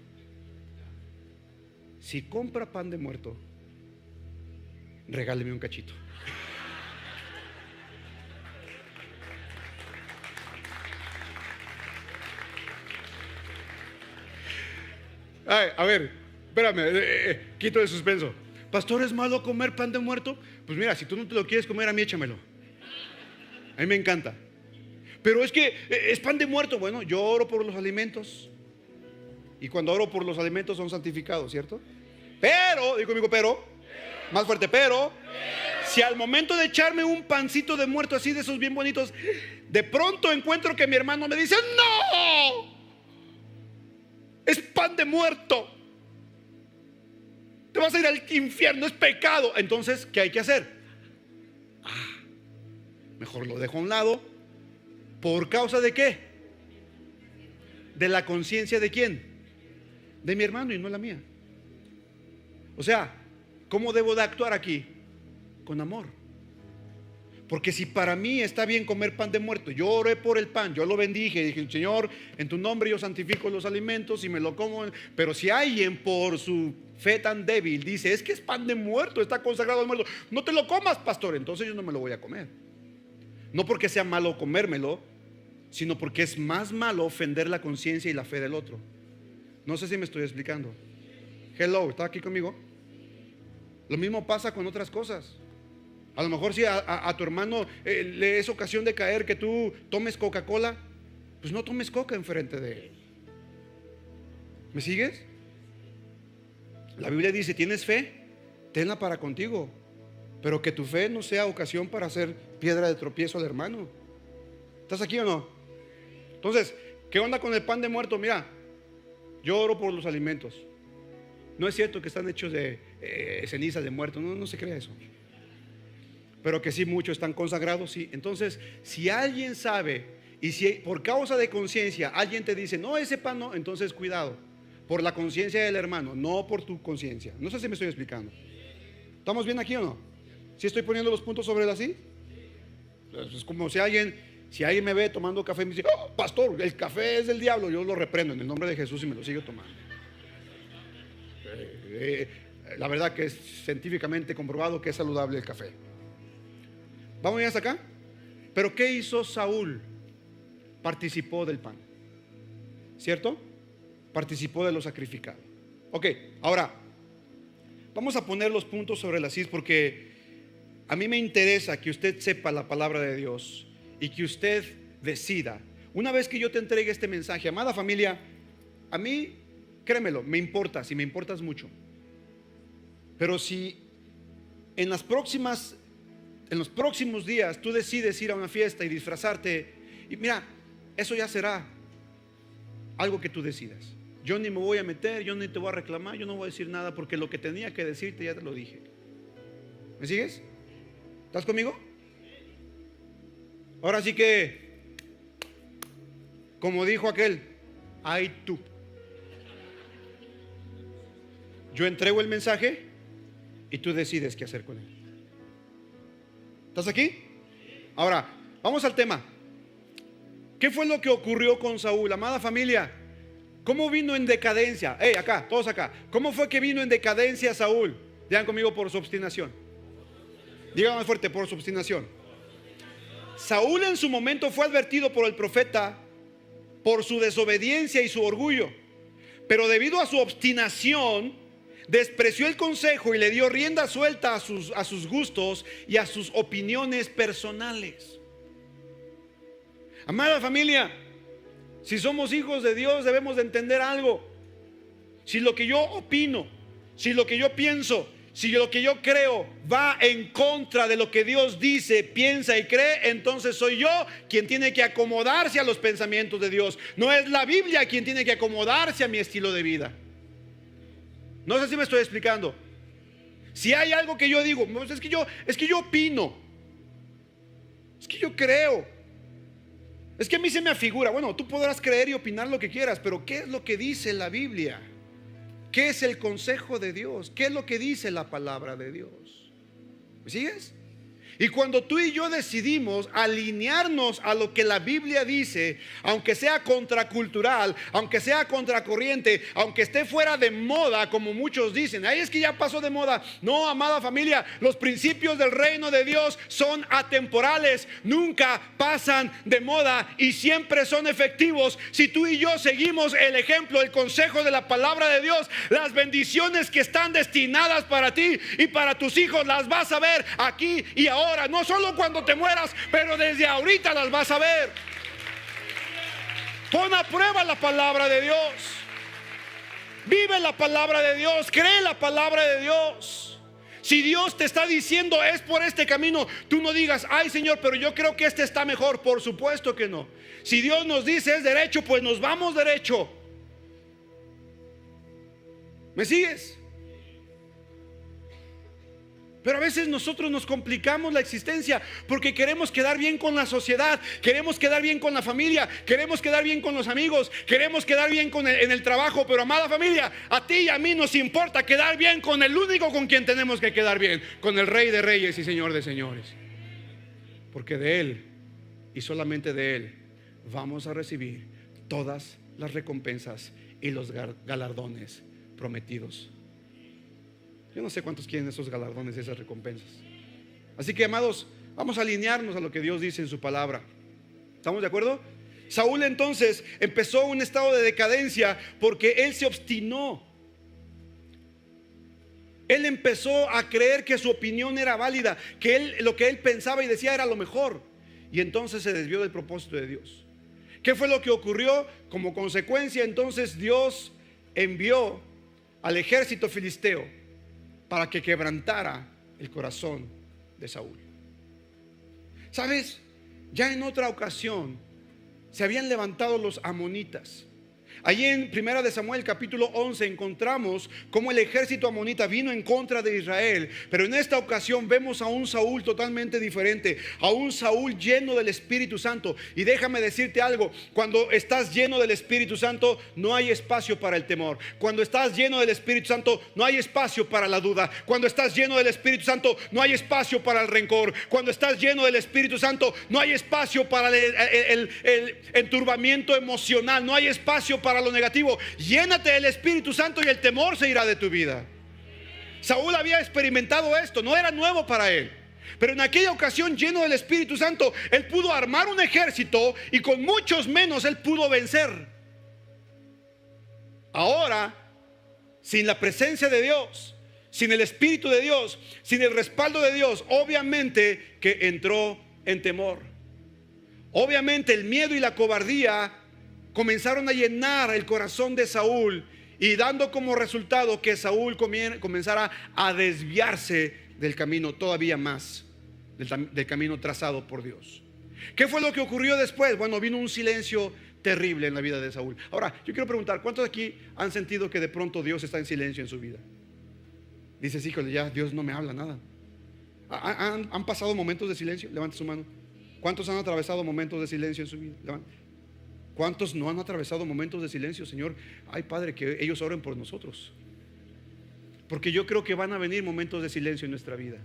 Si compra pan de muerto, regáleme un cachito. Ay, a ver, espérame, quito el suspenso. Pastor, ¿es malo comer pan de muerto? Pues mira, si tú no te lo quieres comer, a mí échamelo. A mí me encanta. Pero es que es pan de muerto. Bueno, yo oro por los alimentos. Y cuando oro por los alimentos son santificados, ¿cierto? Pero, digo conmigo, pero, más fuerte, pero, si al momento de echarme un pancito de muerto así de esos bien bonitos, de pronto encuentro que mi hermano me dice: ¡no! Es pan de muerto. Te vas a ir al infierno, es pecado. Entonces, ¿qué hay que hacer? Mejor lo dejo a un lado. ¿Por causa de qué? De la conciencia de quién? De mi hermano y no la mía. O sea, ¿cómo debo de actuar aquí? Con amor. Porque si para mí está bien comer pan de muerto, yo oré por el pan, yo lo bendije, dije: Señor, en tu nombre yo santifico los alimentos y me lo como. Pero si alguien por su fe tan débil dice: es que es pan de muerto, está consagrado al muerto, no te lo comas, pastor. Entonces yo no me lo voy a comer. No porque sea malo comérmelo, sino porque es más malo ofender la conciencia y la fe del otro. No sé si me estoy explicando. Hello, ¿está aquí conmigo? Lo mismo pasa con otras cosas. A lo mejor si a tu hermano le es ocasión de caer que tú tomes Coca-Cola, pues no tomes Coca enfrente de él. ¿Me sigues? La Biblia dice: ¿tienes fe? Tenla para contigo, pero que tu fe no sea ocasión para hacer piedra de tropiezo al hermano. ¿Estás aquí o no? Entonces, ¿qué onda con el pan de muerto? Mira, yo oro por los alimentos. No es cierto que están hechos de cenizas de muerto, no se crea eso. Pero que sí, muchos están consagrados, sí. Entonces, si alguien sabe y si por causa de conciencia alguien te dice: no, ese pan no, entonces cuidado, por la conciencia del hermano, no por tu conciencia. No sé si me estoy explicando. ¿Estamos bien aquí o no? ¿Sí estoy poniendo los puntos sobre las i? Es como si alguien me ve tomando café y me dice: oh, pastor, el café es del diablo. Yo lo reprendo en el nombre de Jesús y me lo sigo tomando. La verdad que es científicamente comprobado que es saludable el café. ¿Vamos bien hasta acá? Pero ¿qué hizo Saúl? Participó del pan, ¿cierto? Participó de lo sacrificado. Ok, ahora vamos a poner los puntos sobre las is, porque a mí me interesa que usted sepa la palabra de Dios y que usted decida. Una vez que yo te entregue este mensaje, amada familia, a mí, créemelo, me importa, si me importas mucho. Pero si en los próximos días tú decides ir a una fiesta y disfrazarte, y mira, eso ya será algo que tú decidas. yo ni me voy a meter, yo ni te voy a reclamar, yo no voy a decir nada, porque lo que tenía que decirte ya te lo dije. ¿Me sigues? ¿Estás conmigo? Ahora sí que, como dijo aquel, ay tú. Yo entrego el mensaje y tú decides qué hacer con él. ¿Estás aquí? Ahora, vamos al tema. ¿Qué fue lo que ocurrió con Saúl? Amada familia, ¿cómo vino en decadencia? Acá, todos acá. ¿Cómo fue que vino en decadencia Saúl? Digan conmigo, por su obstinación. Díganme fuerte, por su obstinación. Saúl en su momento fue advertido por el profeta por su desobediencia y su orgullo, pero debido a su obstinación despreció el consejo y le dio rienda suelta a sus gustos y a sus opiniones personales. Amada familia, si somos hijos de Dios debemos de entender algo. Si lo que yo opino, si lo que yo pienso, si lo que yo creo va en contra de lo que Dios dice, piensa y cree, entonces soy yo quien tiene que acomodarse a los pensamientos de Dios. No es la Biblia quien tiene que acomodarse a mi estilo de vida. No sé si me estoy explicando. Si hay algo que yo digo, es que yo opino, es que yo creo, es que a mí se me afigura. Bueno, tú podrás creer y opinar lo que quieras, pero ¿qué es lo que dice la Biblia? ¿Qué es el consejo de Dios? ¿Qué es lo que dice la palabra de Dios? ¿Me sigues? Y cuando tú y yo decidimos alinearnos a lo que la Biblia dice, aunque sea contracultural, aunque sea contracorriente, aunque esté fuera de moda, como muchos dicen, ahí es que ya pasó de moda. No, amada familia, los principios del reino de Dios son atemporales, nunca pasan de moda y siempre son efectivos. Si tú y yo seguimos el ejemplo, el consejo de la palabra de Dios, las bendiciones que están destinadas para ti y para tus hijos las vas a ver aquí y ahora. No solo cuando te mueras, pero desde ahorita las vas a ver. Pon a prueba la palabra de Dios. Vive la palabra de Dios. Cree la palabra de Dios. Si Dios te está diciendo es por este camino, tú no digas, ay Señor, pero yo creo que este está mejor. Por supuesto que no. Si Dios nos dice es derecho, pues nos vamos derecho. ¿Me sigues? Pero a veces nosotros nos complicamos la existencia porque queremos quedar bien con la sociedad, queremos quedar bien con la familia, queremos quedar bien con los amigos, queremos quedar bien en el trabajo. Pero amada familia, a ti y a mí nos importa quedar bien con el único con quien tenemos que quedar bien, con el Rey de Reyes y Señor de Señores. Porque de Él y solamente de Él vamos a recibir todas las recompensas y los galardones prometidos. Yo no sé cuántos quieren esos galardones, esas recompensas. Así que, amados, vamos a alinearnos a lo que Dios dice en su palabra. ¿Estamos de acuerdo? Saúl entonces empezó un estado de decadencia porque él se obstinó. Él empezó a creer que su opinión era válida, que lo que él pensaba y decía era lo mejor. Y entonces se desvió del propósito de Dios. ¿Qué fue lo que ocurrió? Como consecuencia, entonces Dios envió al ejército filisteo para que quebrantara el corazón de Saúl. ¿Sabes? Ya en otra ocasión se habían levantado los amonitas. Allí en 1 de Samuel capítulo 11 encontramos cómo el ejército amonita vino en contra de Israel. Pero en esta ocasión vemos a un Saúl totalmente diferente, a un Saúl lleno del Espíritu Santo. Y déjame decirte algo, cuando estás lleno del Espíritu Santo no hay espacio para el temor. Cuando estás lleno del Espíritu Santo no hay espacio para la duda. Cuando estás lleno del Espíritu Santo no hay espacio para el rencor. Cuando estás lleno del Espíritu Santo no hay espacio para el enturbamiento emocional. No hay espacio para lo negativo. Llénate del Espíritu Santo y el temor se irá de tu vida. Saúl había experimentado esto, no era nuevo para él. Pero en aquella ocasión, lleno del Espíritu Santo, él pudo armar un ejército y con muchos menos él pudo vencer. Ahora, sin la presencia de Dios, sin el Espíritu de Dios, sin el respaldo de Dios, obviamente que entró en temor. Obviamente el miedo y la cobardía comenzaron a llenar el corazón de Saúl, y dando como resultado que Saúl comenzara a desviarse del camino todavía más, del camino trazado por Dios. ¿Qué fue lo que ocurrió después? Bueno, vino un silencio terrible en la vida de Saúl. Ahora, yo quiero preguntar, ¿cuántos de aquí han sentido que de pronto Dios está en silencio en su vida? Dices, híjole, ya Dios no me habla nada. ¿Han pasado momentos de silencio? Levante su mano. ¿Cuántos han atravesado momentos de silencio en su vida? Levante. ¿Cuántos no han atravesado momentos de silencio? Señor, ay Padre, que ellos oren por nosotros, porque yo creo que van a venir momentos de silencio en nuestra vida,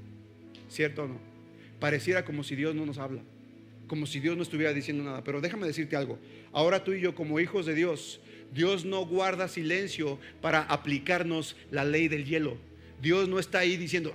¿cierto o no? Pareciera como si Dios no nos habla, como si Dios no estuviera diciendo nada. Pero déjame decirte algo, ahora tú y yo como hijos de Dios, Dios no guarda silencio para aplicarnos la ley del hielo. Dios no está ahí diciendo,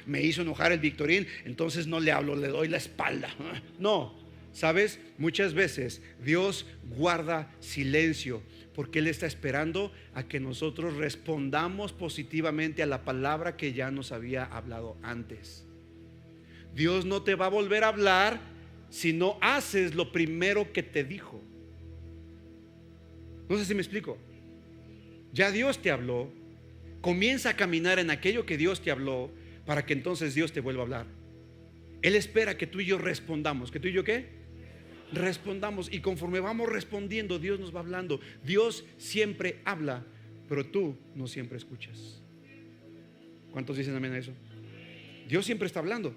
me hizo enojar el Victorín, entonces no le hablo, le doy la espalda. No, ¿sabes? Muchas veces Dios guarda silencio porque Él está esperando a que nosotros respondamos positivamente a la palabra que ya nos había hablado antes. Dios no te va a volver a hablar si no haces lo primero que te dijo. No sé si me explico. Ya Dios te habló. Comienza a caminar en aquello que Dios te habló para que entonces Dios te vuelva a hablar. Él espera que tú y yo respondamos. ¿Que tú y yo qué? Respondamos, y conforme vamos respondiendo, Dios nos va hablando. Dios siempre habla, pero tú no siempre escuchas. ¿Cuántos dicen amén a eso? Dios siempre está hablando,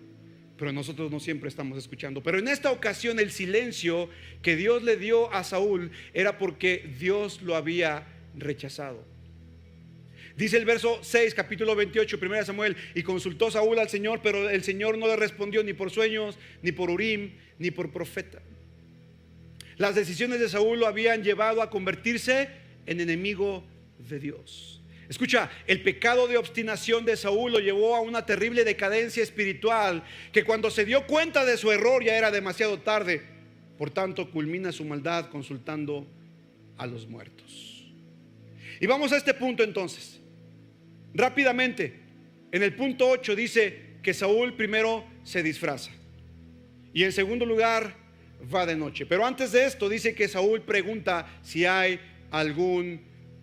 pero nosotros no siempre estamos escuchando. Pero en esta ocasión el silencio que Dios le dio a Saúl era porque Dios lo había rechazado. Dice el verso 6, capítulo 28, 1 Samuel: y consultó Saúl al Señor, pero el Señor no le respondió ni por sueños, ni por Urim, ni por profeta. Las decisiones de Saúl lo habían llevado a convertirse en enemigo de Dios. Escucha, el pecado de obstinación de Saúl lo llevó a una terrible decadencia espiritual, que cuando se dio cuenta de su error ya era demasiado tarde. Por tanto, culmina su maldad consultando a los muertos. Y vamos a este punto entonces. Rápidamente, en el punto 8 dice que Saúl primero se disfraza y en segundo lugar va de noche. Pero antes de esto dice que Saúl pregunta si hay algún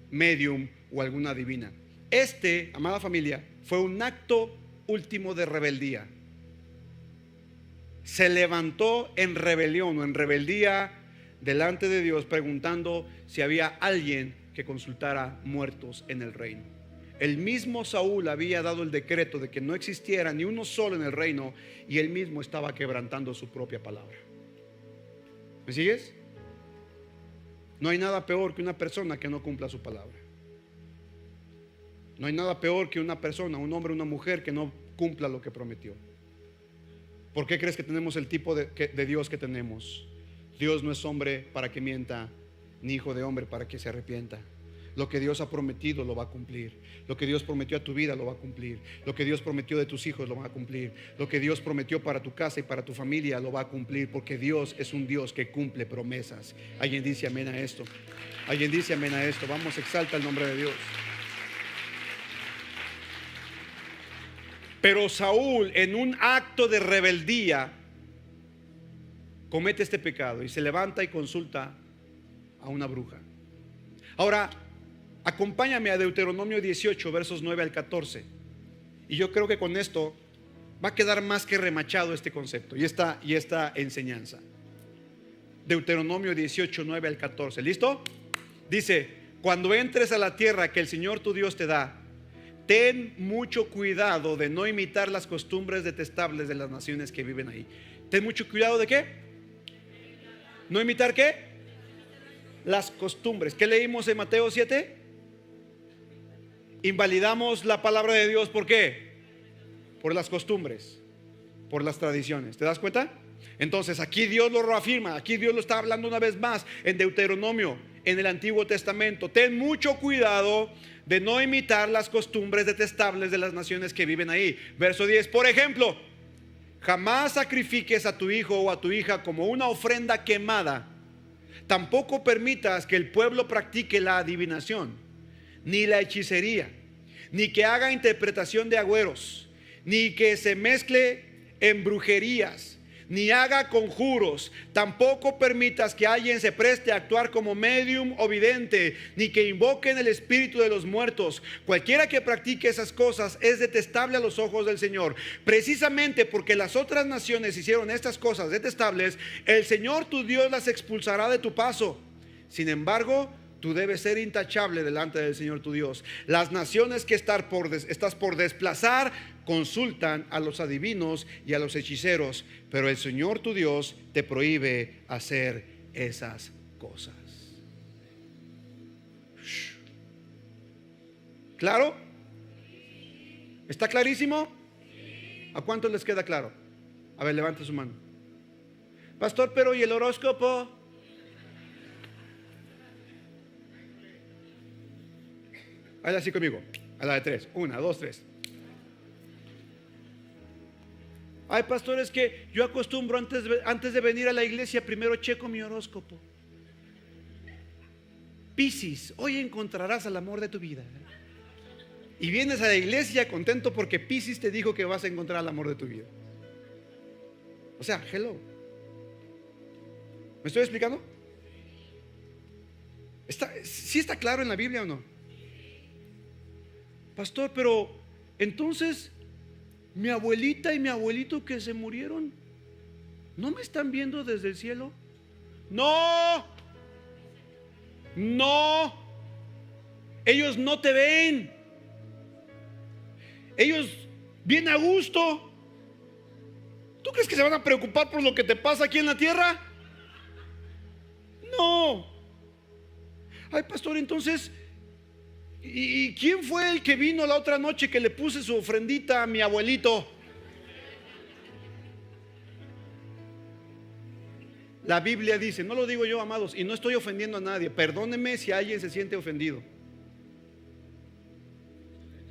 medium o alguna divina. Amada familia, fue un acto último de rebeldía. Se levantó en rebelión o en rebeldía delante de Dios, preguntando si había alguien que consultara muertos en el reino. El mismo Saúl había dado el decreto de que no existiera ni uno solo en el reino, y él mismo estaba quebrantando su propia palabra. ¿Me sigues? No hay nada peor que una persona que no cumpla su palabra. No hay nada peor que una persona, un hombre o una mujer que no cumpla lo que prometió. ¿Por qué crees que tenemos el tipo de Dios que tenemos? Dios no es hombre para que mienta, ni hijo de hombre para que se arrepienta. Lo que Dios ha prometido lo va a cumplir. Lo que Dios prometió a tu vida lo va a cumplir. Lo que Dios prometió de tus hijos lo va a cumplir. Lo que Dios prometió para tu casa y para tu familia lo va a cumplir, porque Dios es un Dios que cumple promesas. ¿Alguien dice amén a esto? ¿Alguien dice amén a esto? Vamos, exalta el nombre de Dios. Pero Saúl, en un acto de rebeldía, comete este pecado y se levanta y consulta a una bruja. Ahora, acompáñame a Deuteronomio 18, versos 9 al 14. Y yo creo que con esto va a quedar más que remachado este concepto y esta enseñanza. Deuteronomio 18, 9 al 14. ¿Listo? Dice: cuando entres a la tierra que el Señor tu Dios te da, ten mucho cuidado de no imitar las costumbres detestables de las naciones que viven ahí. Ten mucho cuidado de ¿qué? ¿No imitar qué? Las costumbres. ¿Qué leímos en Mateo 7? Invalidamos la palabra de Dios. ¿Por qué? Por las costumbres, por las tradiciones. ¿Te das cuenta? Entonces aquí Dios lo reafirma. Aquí Dios lo está hablando una vez más en Deuteronomio, en el Antiguo Testamento. Ten mucho cuidado de no imitar las costumbres detestables de las naciones que viven ahí. Verso 10, por ejemplo: jamás sacrifiques a tu hijo o a tu hija como una ofrenda quemada. Tampoco permitas que el pueblo practique la adivinación, ni la hechicería, ni que haga interpretación de agüeros, ni que se mezcle en brujerías, ni haga conjuros. Tampoco permitas que alguien se preste a actuar como medium o vidente, ni que invoquen el espíritu de los muertos. Cualquiera que practique esas cosas es detestable a los ojos del Señor. Precisamente porque las otras naciones hicieron estas cosas detestables, el Señor tu Dios las expulsará de tu paso. Sin embargo, tú debes ser intachable delante del Señor tu Dios. Las naciones que estás por desplazar consultan a los adivinos y a los hechiceros, pero el Señor tu Dios te prohíbe hacer esas cosas. ¿Claro? ¿Está clarísimo? ¿A cuántos les queda claro? A ver, levante su mano. Pastor, pero ¿y el horóscopo? Hazla así conmigo, a la de 3, 1, 2, 3. Ay, pastor, es que yo acostumbro antes de venir a la iglesia, primero checo mi horóscopo. Piscis, hoy encontrarás al amor de tu vida. Y vienes a la iglesia contento porque Piscis te dijo que vas a encontrar al amor de tu vida. O sea, hello. ¿Me estoy explicando? ¿Sí está claro en la Biblia o no? Pastor, pero entonces mi abuelita y mi abuelito que se murieron, ¿no me están viendo desde el cielo? No, no, ellos no te ven. Ellos bien a gusto. ¿Tú crees que se van a preocupar por lo que te pasa aquí en la tierra? No. Ay, pastor, entonces, ¿y quién fue el que vino la otra noche que le puse su ofrendita a mi abuelito? La Biblia dice, no lo digo yo, amados, y no estoy ofendiendo a nadie. Perdónenme si alguien se siente ofendido,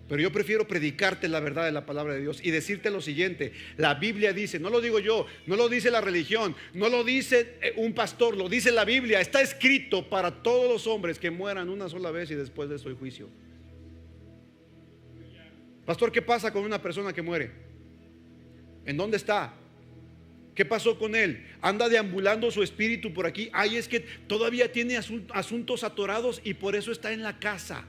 pero yo prefiero predicarte la verdad de la palabra de Dios y decirte lo siguiente. La Biblia dice, no lo digo yo, no lo dice la religión, no lo dice un pastor, lo dice la Biblia. Está escrito para todos los hombres que mueran una sola vez y después de eso hay juicio. Pastor, ¿qué pasa con una persona que muere? ¿En dónde está? ¿Qué pasó con él? Anda deambulando su espíritu por aquí. Ay, es que todavía tiene asuntos atorados y por eso está en la casa.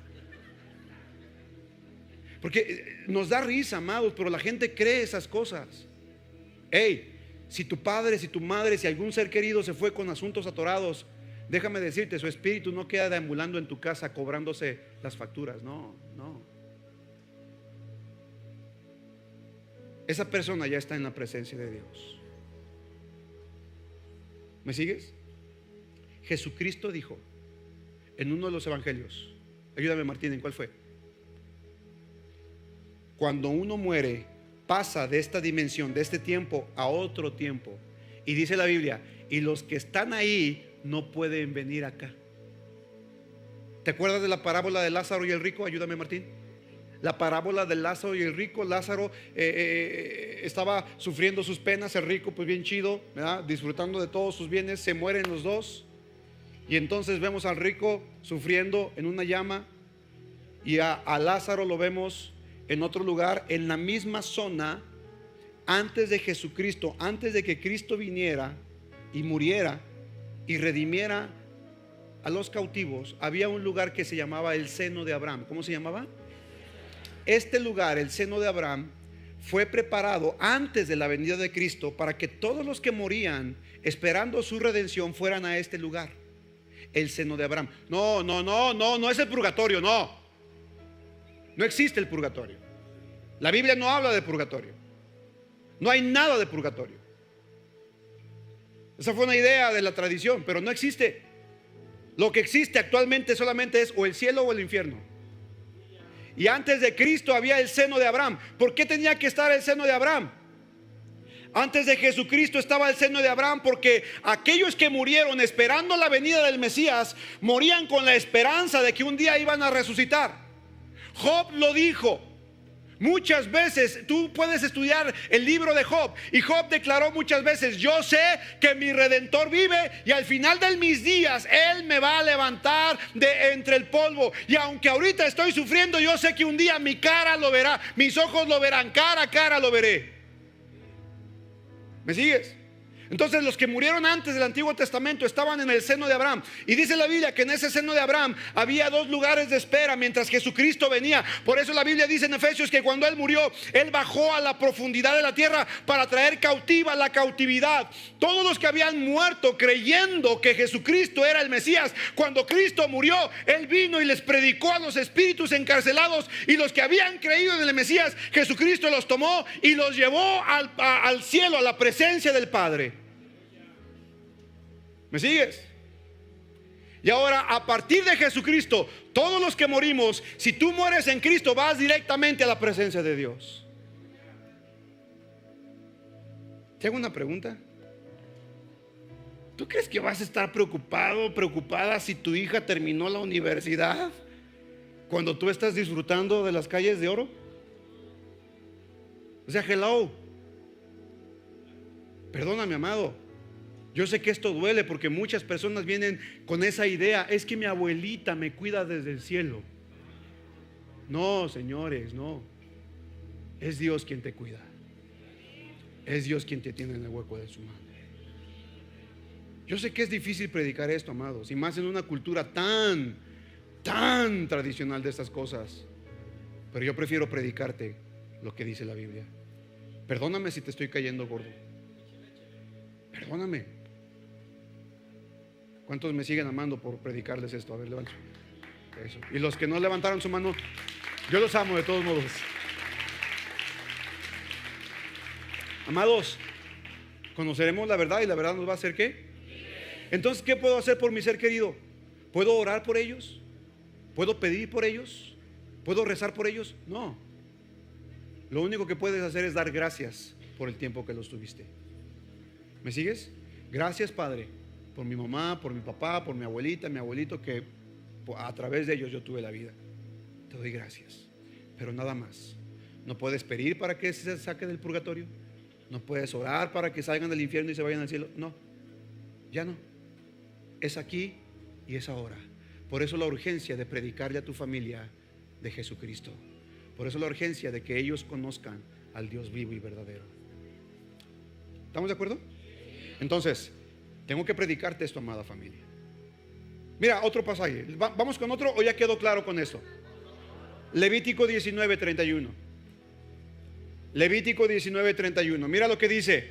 Porque nos da risa, amados, pero la gente cree esas cosas. Hey, si tu padre, si tu madre, si algún ser querido se fue con asuntos atorados, déjame decirte, su espíritu no queda deambulando en tu casa cobrándose las facturas. No, no. Esa persona ya está en la presencia de Dios. ¿Me sigues? Jesucristo dijo en uno de los evangelios, ayúdame Martín, ¿en cuál fue? Cuando uno muere, pasa de esta dimensión, de este tiempo a otro tiempo. Y dice la Biblia, y los que están ahí no pueden venir acá. ¿Te acuerdas de la parábola de Lázaro y el rico? Ayúdame Martín. La parábola de Lázaro y el rico. Lázaro estaba sufriendo sus penas, el rico pues bien chido, ¿verdad? Disfrutando de todos sus bienes. Se mueren los dos. Y entonces vemos al rico sufriendo en una llama, y a Lázaro lo vemos en otro lugar, en la misma zona. Antes de Jesucristo, antes de que Cristo viniera y muriera y redimiera a los cautivos, había un lugar que se llamaba el seno de Abraham. ¿Cómo se llamaba? Este lugar, el seno de Abraham, fue preparado antes de la venida de Cristo para que todos los que morían esperando su redención fueran a este lugar, el seno de Abraham. No es el purgatorio, no existe el purgatorio. La Biblia no habla de purgatorio. No hay nada de purgatorio. Esa fue una idea de la tradición, pero no existe. Lo que existe actualmente solamente es o el cielo o el infierno. Y antes de Cristo había el seno de Abraham. ¿Por qué tenía que estar el seno de Abraham? Antes de Jesucristo estaba el seno de Abraham porque aquellos que murieron esperando la venida del Mesías morían con la esperanza de que un día iban a resucitar. Job lo dijo muchas veces. Tú puedes estudiar el libro de Job, y Job declaró muchas veces: yo sé que mi Redentor vive y al final de mis días Él me va a levantar de entre el polvo. Y aunque ahorita estoy sufriendo, yo sé que un día mi cara lo verá, mis ojos lo verán, cara a cara lo veré. ¿Me sigues? Entonces los que murieron antes del Antiguo Testamento estaban en el seno de Abraham. Y dice la Biblia que en ese seno de Abraham había dos lugares de espera mientras Jesucristo venía. Por eso la Biblia dice en Efesios que cuando Él murió, Él bajó a la profundidad de la tierra para traer cautiva la cautividad. Todos los que habían muerto creyendo que Jesucristo era el Mesías, cuando Cristo murió, Él vino y les predicó a los espíritus encarcelados. Y los que habían creído en el Mesías, Jesucristo los tomó y los llevó al cielo, a la presencia del Padre. ¿Me sigues? Y ahora, a partir de Jesucristo, todos los que morimos, si tú mueres en Cristo, vas directamente a la presencia de Dios. ¿Te hago una pregunta? ¿Tú crees que vas a estar preocupado, preocupada si tu hija terminó la universidad cuando tú estás disfrutando de las calles de oro? O sea, hello. Perdóname, amado. Yo sé que esto duele porque muchas personas vienen con esa idea: es que mi abuelita me cuida desde el cielo. No, señores, no. Es Dios quien te cuida. Es Dios quien te tiene en el hueco de su mano. Yo sé que es difícil predicar esto, amados, y más en una cultura tan tradicional de estas cosas. Pero yo prefiero predicarte lo que dice la Biblia. Perdóname si te estoy cayendo gordo. Perdóname. ¿Cuántos me siguen amando por predicarles esto? A ver, levanten. Eso. Y los que no levantaron su mano, yo los amo de todos modos. Amados, conoceremos la verdad y la verdad nos va a hacer ¿qué? Entonces, ¿qué puedo hacer por mi ser querido? ¿Puedo orar por ellos? ¿Puedo pedir por ellos? ¿Puedo rezar por ellos? No. Lo único que puedes hacer es dar gracias por el tiempo que los tuviste. ¿Me sigues? Gracias, Padre, por mi mamá, por mi papá, por mi abuelita, mi abuelito, que a través de ellos yo tuve la vida. Te doy gracias. Pero nada más. No puedes pedir para que se saque del purgatorio. No puedes orar para que salgan del infierno y se vayan al cielo. No, ya no. Es aquí y es ahora. Por eso la urgencia de predicarle a tu familia de Jesucristo. Por eso la urgencia de que ellos conozcan al Dios vivo y verdadero. ¿Estamos de acuerdo? Entonces, tengo que predicarte esto, amada familia. Mira, otro pasaje. ¿Vamos con otro o ya quedó claro con esto? Levítico 19:31. Levítico 19:31. Mira lo que dice: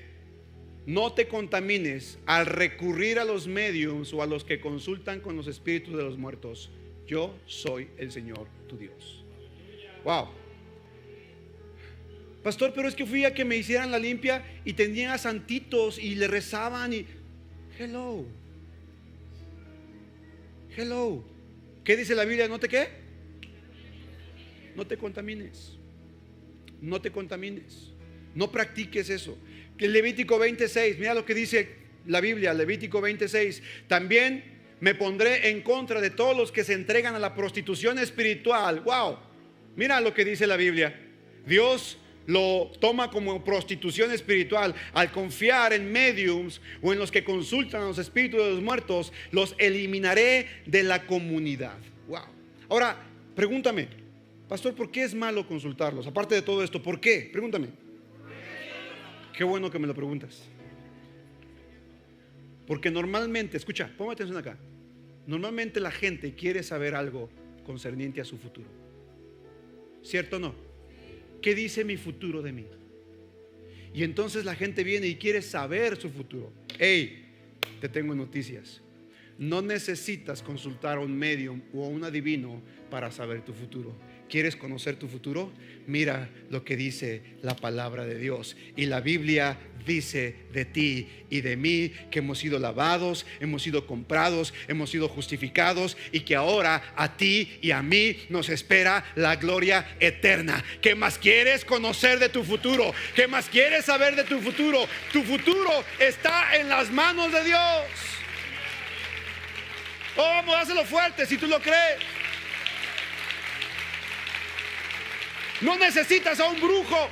no te contamines al recurrir a los mediums o a los que consultan con los espíritus de los muertos. Yo soy el Señor tu Dios. Wow. Pastor, pero es que fui a que me hicieran la limpia y tenían a santitos y le rezaban y... Hello. ¿Qué dice la Biblia? ¿No te qué? No te contamines. No te contamines. No practiques eso. Que Levítico 26, mira lo que dice la Biblia, Levítico 26. También me pondré en contra de todos los que se entregan a la prostitución espiritual. Wow. Mira lo que dice la Biblia. Dios lo toma como prostitución espiritual al confiar en mediums o en los que consultan a los espíritus de los muertos. Los eliminaré de la comunidad. Wow. Ahora, pregúntame, pastor, ¿por qué es malo consultarlos? Aparte de todo esto, ¿por qué? Pregúntame. Qué bueno que me lo preguntas. Porque normalmente, escucha, ponme atención acá. Normalmente la gente quiere saber algo concerniente a su futuro. ¿Cierto o no? ¿Qué dice mi futuro de mí? Y entonces la gente viene y quiere saber su futuro. Hey, te tengo noticias. No necesitas consultar a un medium o a un adivino para saber tu futuro. ¿Quieres conocer tu futuro? Mira lo que dice la palabra de Dios. Y la Biblia dice de ti y de mí que hemos sido lavados, hemos sido comprados, hemos sido justificados y que ahora a ti y a mí nos espera la gloria eterna. ¿Qué más quieres conocer de tu futuro? ¿Qué más quieres saber de tu futuro? Tu futuro está en las manos de Dios. Oh, vamos, dáselo fuerte si tú lo crees. No necesitas a un brujo.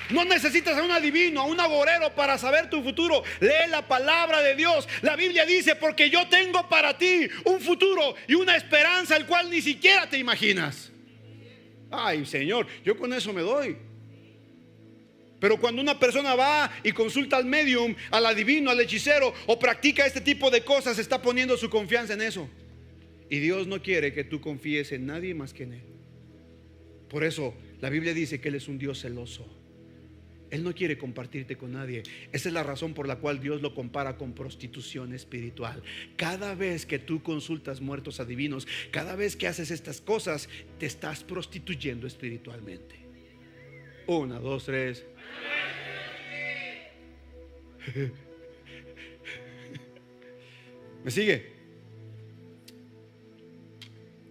No necesitas a un adivino, a un agorero para saber tu futuro. Lee la palabra de Dios. La Biblia dice: porque yo tengo para ti un futuro y una esperanza el cual ni siquiera te imaginas. Ay, Señor, yo con eso me doy. Pero cuando una persona va y consulta al medium, al adivino, al hechicero, o practica este tipo de cosas, está poniendo su confianza en eso. Y Dios no quiere que tú confíes en nadie más que en Él. Por eso la Biblia dice que Él es un Dios celoso. Él no quiere compartirte con nadie. Esa es la razón por la cual Dios lo compara con prostitución espiritual. Cada vez que tú consultas muertos adivinos, cada vez que haces estas cosas, te estás prostituyendo espiritualmente. 1, 2, 3. ¿Me sigue?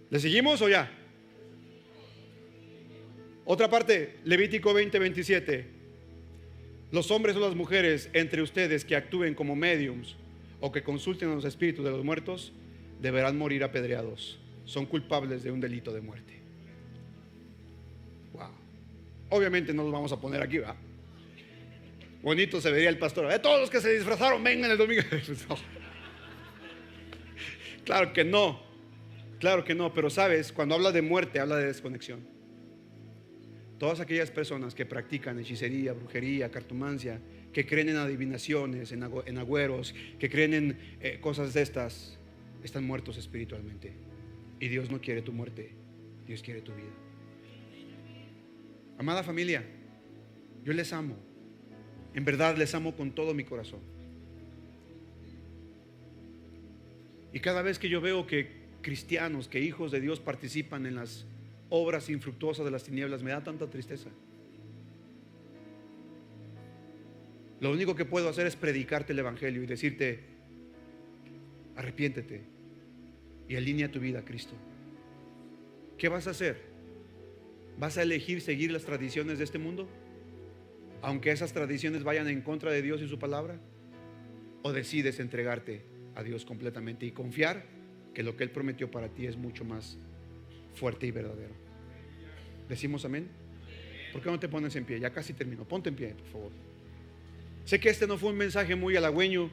¿Le seguimos o ya? Otra parte, Levítico 20:27. Los hombres o las mujeres entre ustedes que actúen como mediums o que consulten a los espíritus de los muertos deberán morir apedreados. Son culpables de un delito de muerte. Wow. Obviamente no los vamos a poner aquí, ¿va? Bonito se vería el pastor. Todos los que se disfrazaron vengan el domingo. No. Claro que no. Claro que no. Pero sabes, cuando habla de muerte, habla de desconexión. Todas aquellas personas que practican hechicería, brujería, cartomancia, que creen en adivinaciones, en agüeros, que creen en cosas de estas, están muertos espiritualmente. Y Dios no quiere tu muerte, Dios quiere tu vida. Amada familia, yo les amo. En verdad les amo con todo mi corazón. Y cada vez que yo veo que cristianos, que hijos de Dios participan en las obras infructuosas de las tinieblas, me da tanta tristeza. Lo único que puedo hacer es predicarte el evangelio y decirte: arrepiéntete y alinea tu vida a Cristo. ¿Qué vas a hacer? ¿Vas a elegir seguir las tradiciones de este mundo, aunque esas tradiciones vayan en contra de Dios y su palabra? ¿O decides entregarte a Dios completamente y confiar que lo que Él prometió para ti es mucho más fuerte y verdadero? ¿Decimos amén? ¿Por qué no te pones en pie? Ya casi termino. Ponte en pie, por favor. Sé que este no fue un mensaje muy halagüeño,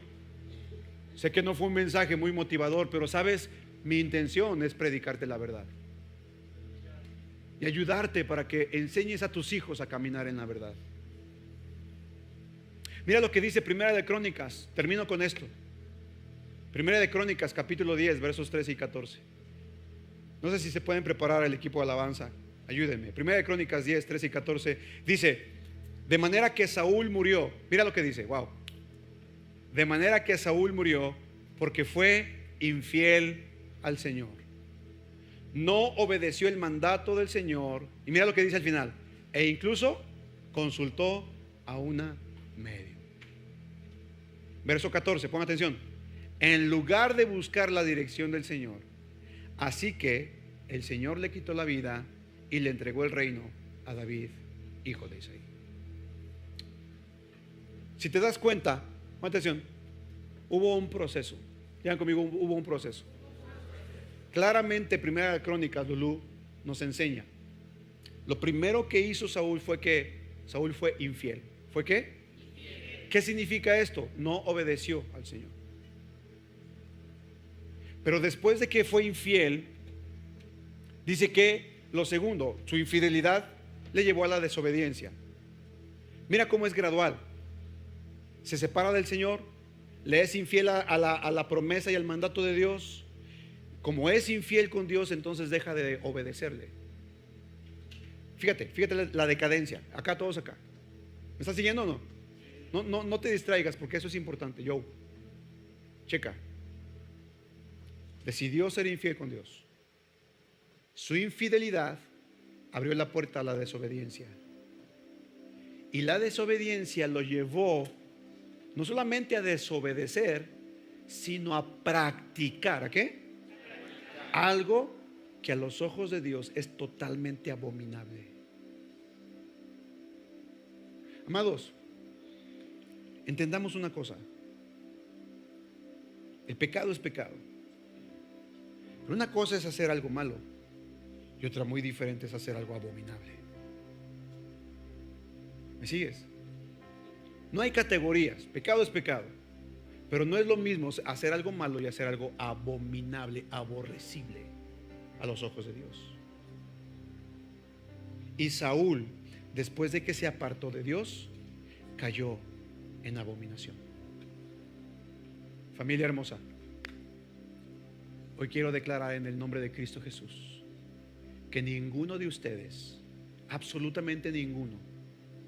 sé que no fue un mensaje muy motivador, pero sabes, mi intención es predicarte la verdad y ayudarte para que enseñes a tus hijos a caminar en la verdad. Mira lo que dice Primera de Crónicas. Termino con esto. Primera de Crónicas, capítulo 10, versos 13 y 14. No sé si se pueden preparar el equipo de alabanza. Ayúdenme. Primera de Crónicas 10, 13 y 14. Dice: de manera que Saúl murió. Mira lo que dice. Wow. De manera que Saúl murió porque fue infiel al Señor. No obedeció el mandato del Señor. Y mira lo que dice al final. E incluso consultó a una medium. Verso 14, pon atención. En lugar de buscar la dirección del Señor. Así que el Señor le quitó la vida y le entregó el reino a David, hijo de Isaí. Si te das cuenta, pon atención, hubo un proceso. Digan conmigo, hubo un proceso. Claramente, Primera de Crónicas, Lulú, nos enseña. Lo primero que hizo Saúl fue que Saúl fue infiel. ¿Fue qué? ¿Qué significa esto? No obedeció al Señor. Pero después de que fue infiel, dice que lo segundo, su infidelidad le llevó a la desobediencia. Mira cómo es gradual. Se separa del Señor, le es infiel a la promesa y al mandato de Dios. Como es infiel con Dios, entonces deja de obedecerle. Fíjate la decadencia. Acá, todos acá. ¿Me estás siguiendo o no? No te distraigas, porque eso es importante. Yo, checa. Decidió ser infiel con Dios. Su infidelidad abrió la puerta a la desobediencia. Y la desobediencia lo llevó no solamente a desobedecer, sino a practicar. ¿A qué? Algo que a los ojos de Dios es totalmente abominable. Amados, entendamos una cosa. El pecado es pecado. Pero una cosa es hacer algo malo y otra muy diferente es hacer algo abominable. ¿Me sigues? No hay categorías. Pecado es pecado. Pero no es lo mismo hacer algo malo y hacer algo abominable, aborrecible a los ojos de Dios. Y Saúl, después de que se apartó de Dios, cayó en abominación. Familia hermosa, hoy quiero declarar en el nombre de Cristo Jesús que ninguno de ustedes, absolutamente ninguno,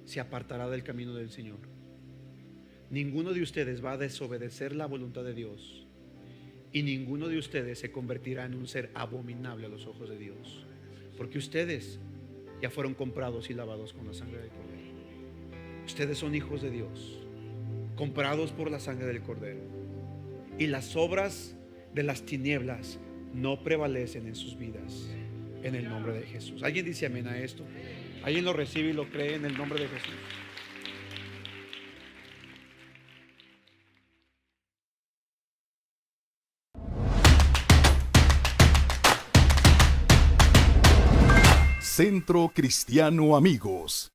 se apartará del camino del Señor. Ninguno de ustedes va a desobedecer la voluntad de Dios, y ninguno de ustedes se convertirá en un ser abominable a los ojos de Dios, porque ustedes ya fueron comprados y lavados con la sangre del Cordero. Ustedes son hijos de Dios, comprados por la sangre del Cordero, y las obras de las tinieblas no prevalecen en sus vidas, en el nombre de Jesús. ¿Alguien dice amén a esto? ¿Alguien lo recibe y lo cree en el nombre de Jesús? Centro Cristiano Amigos.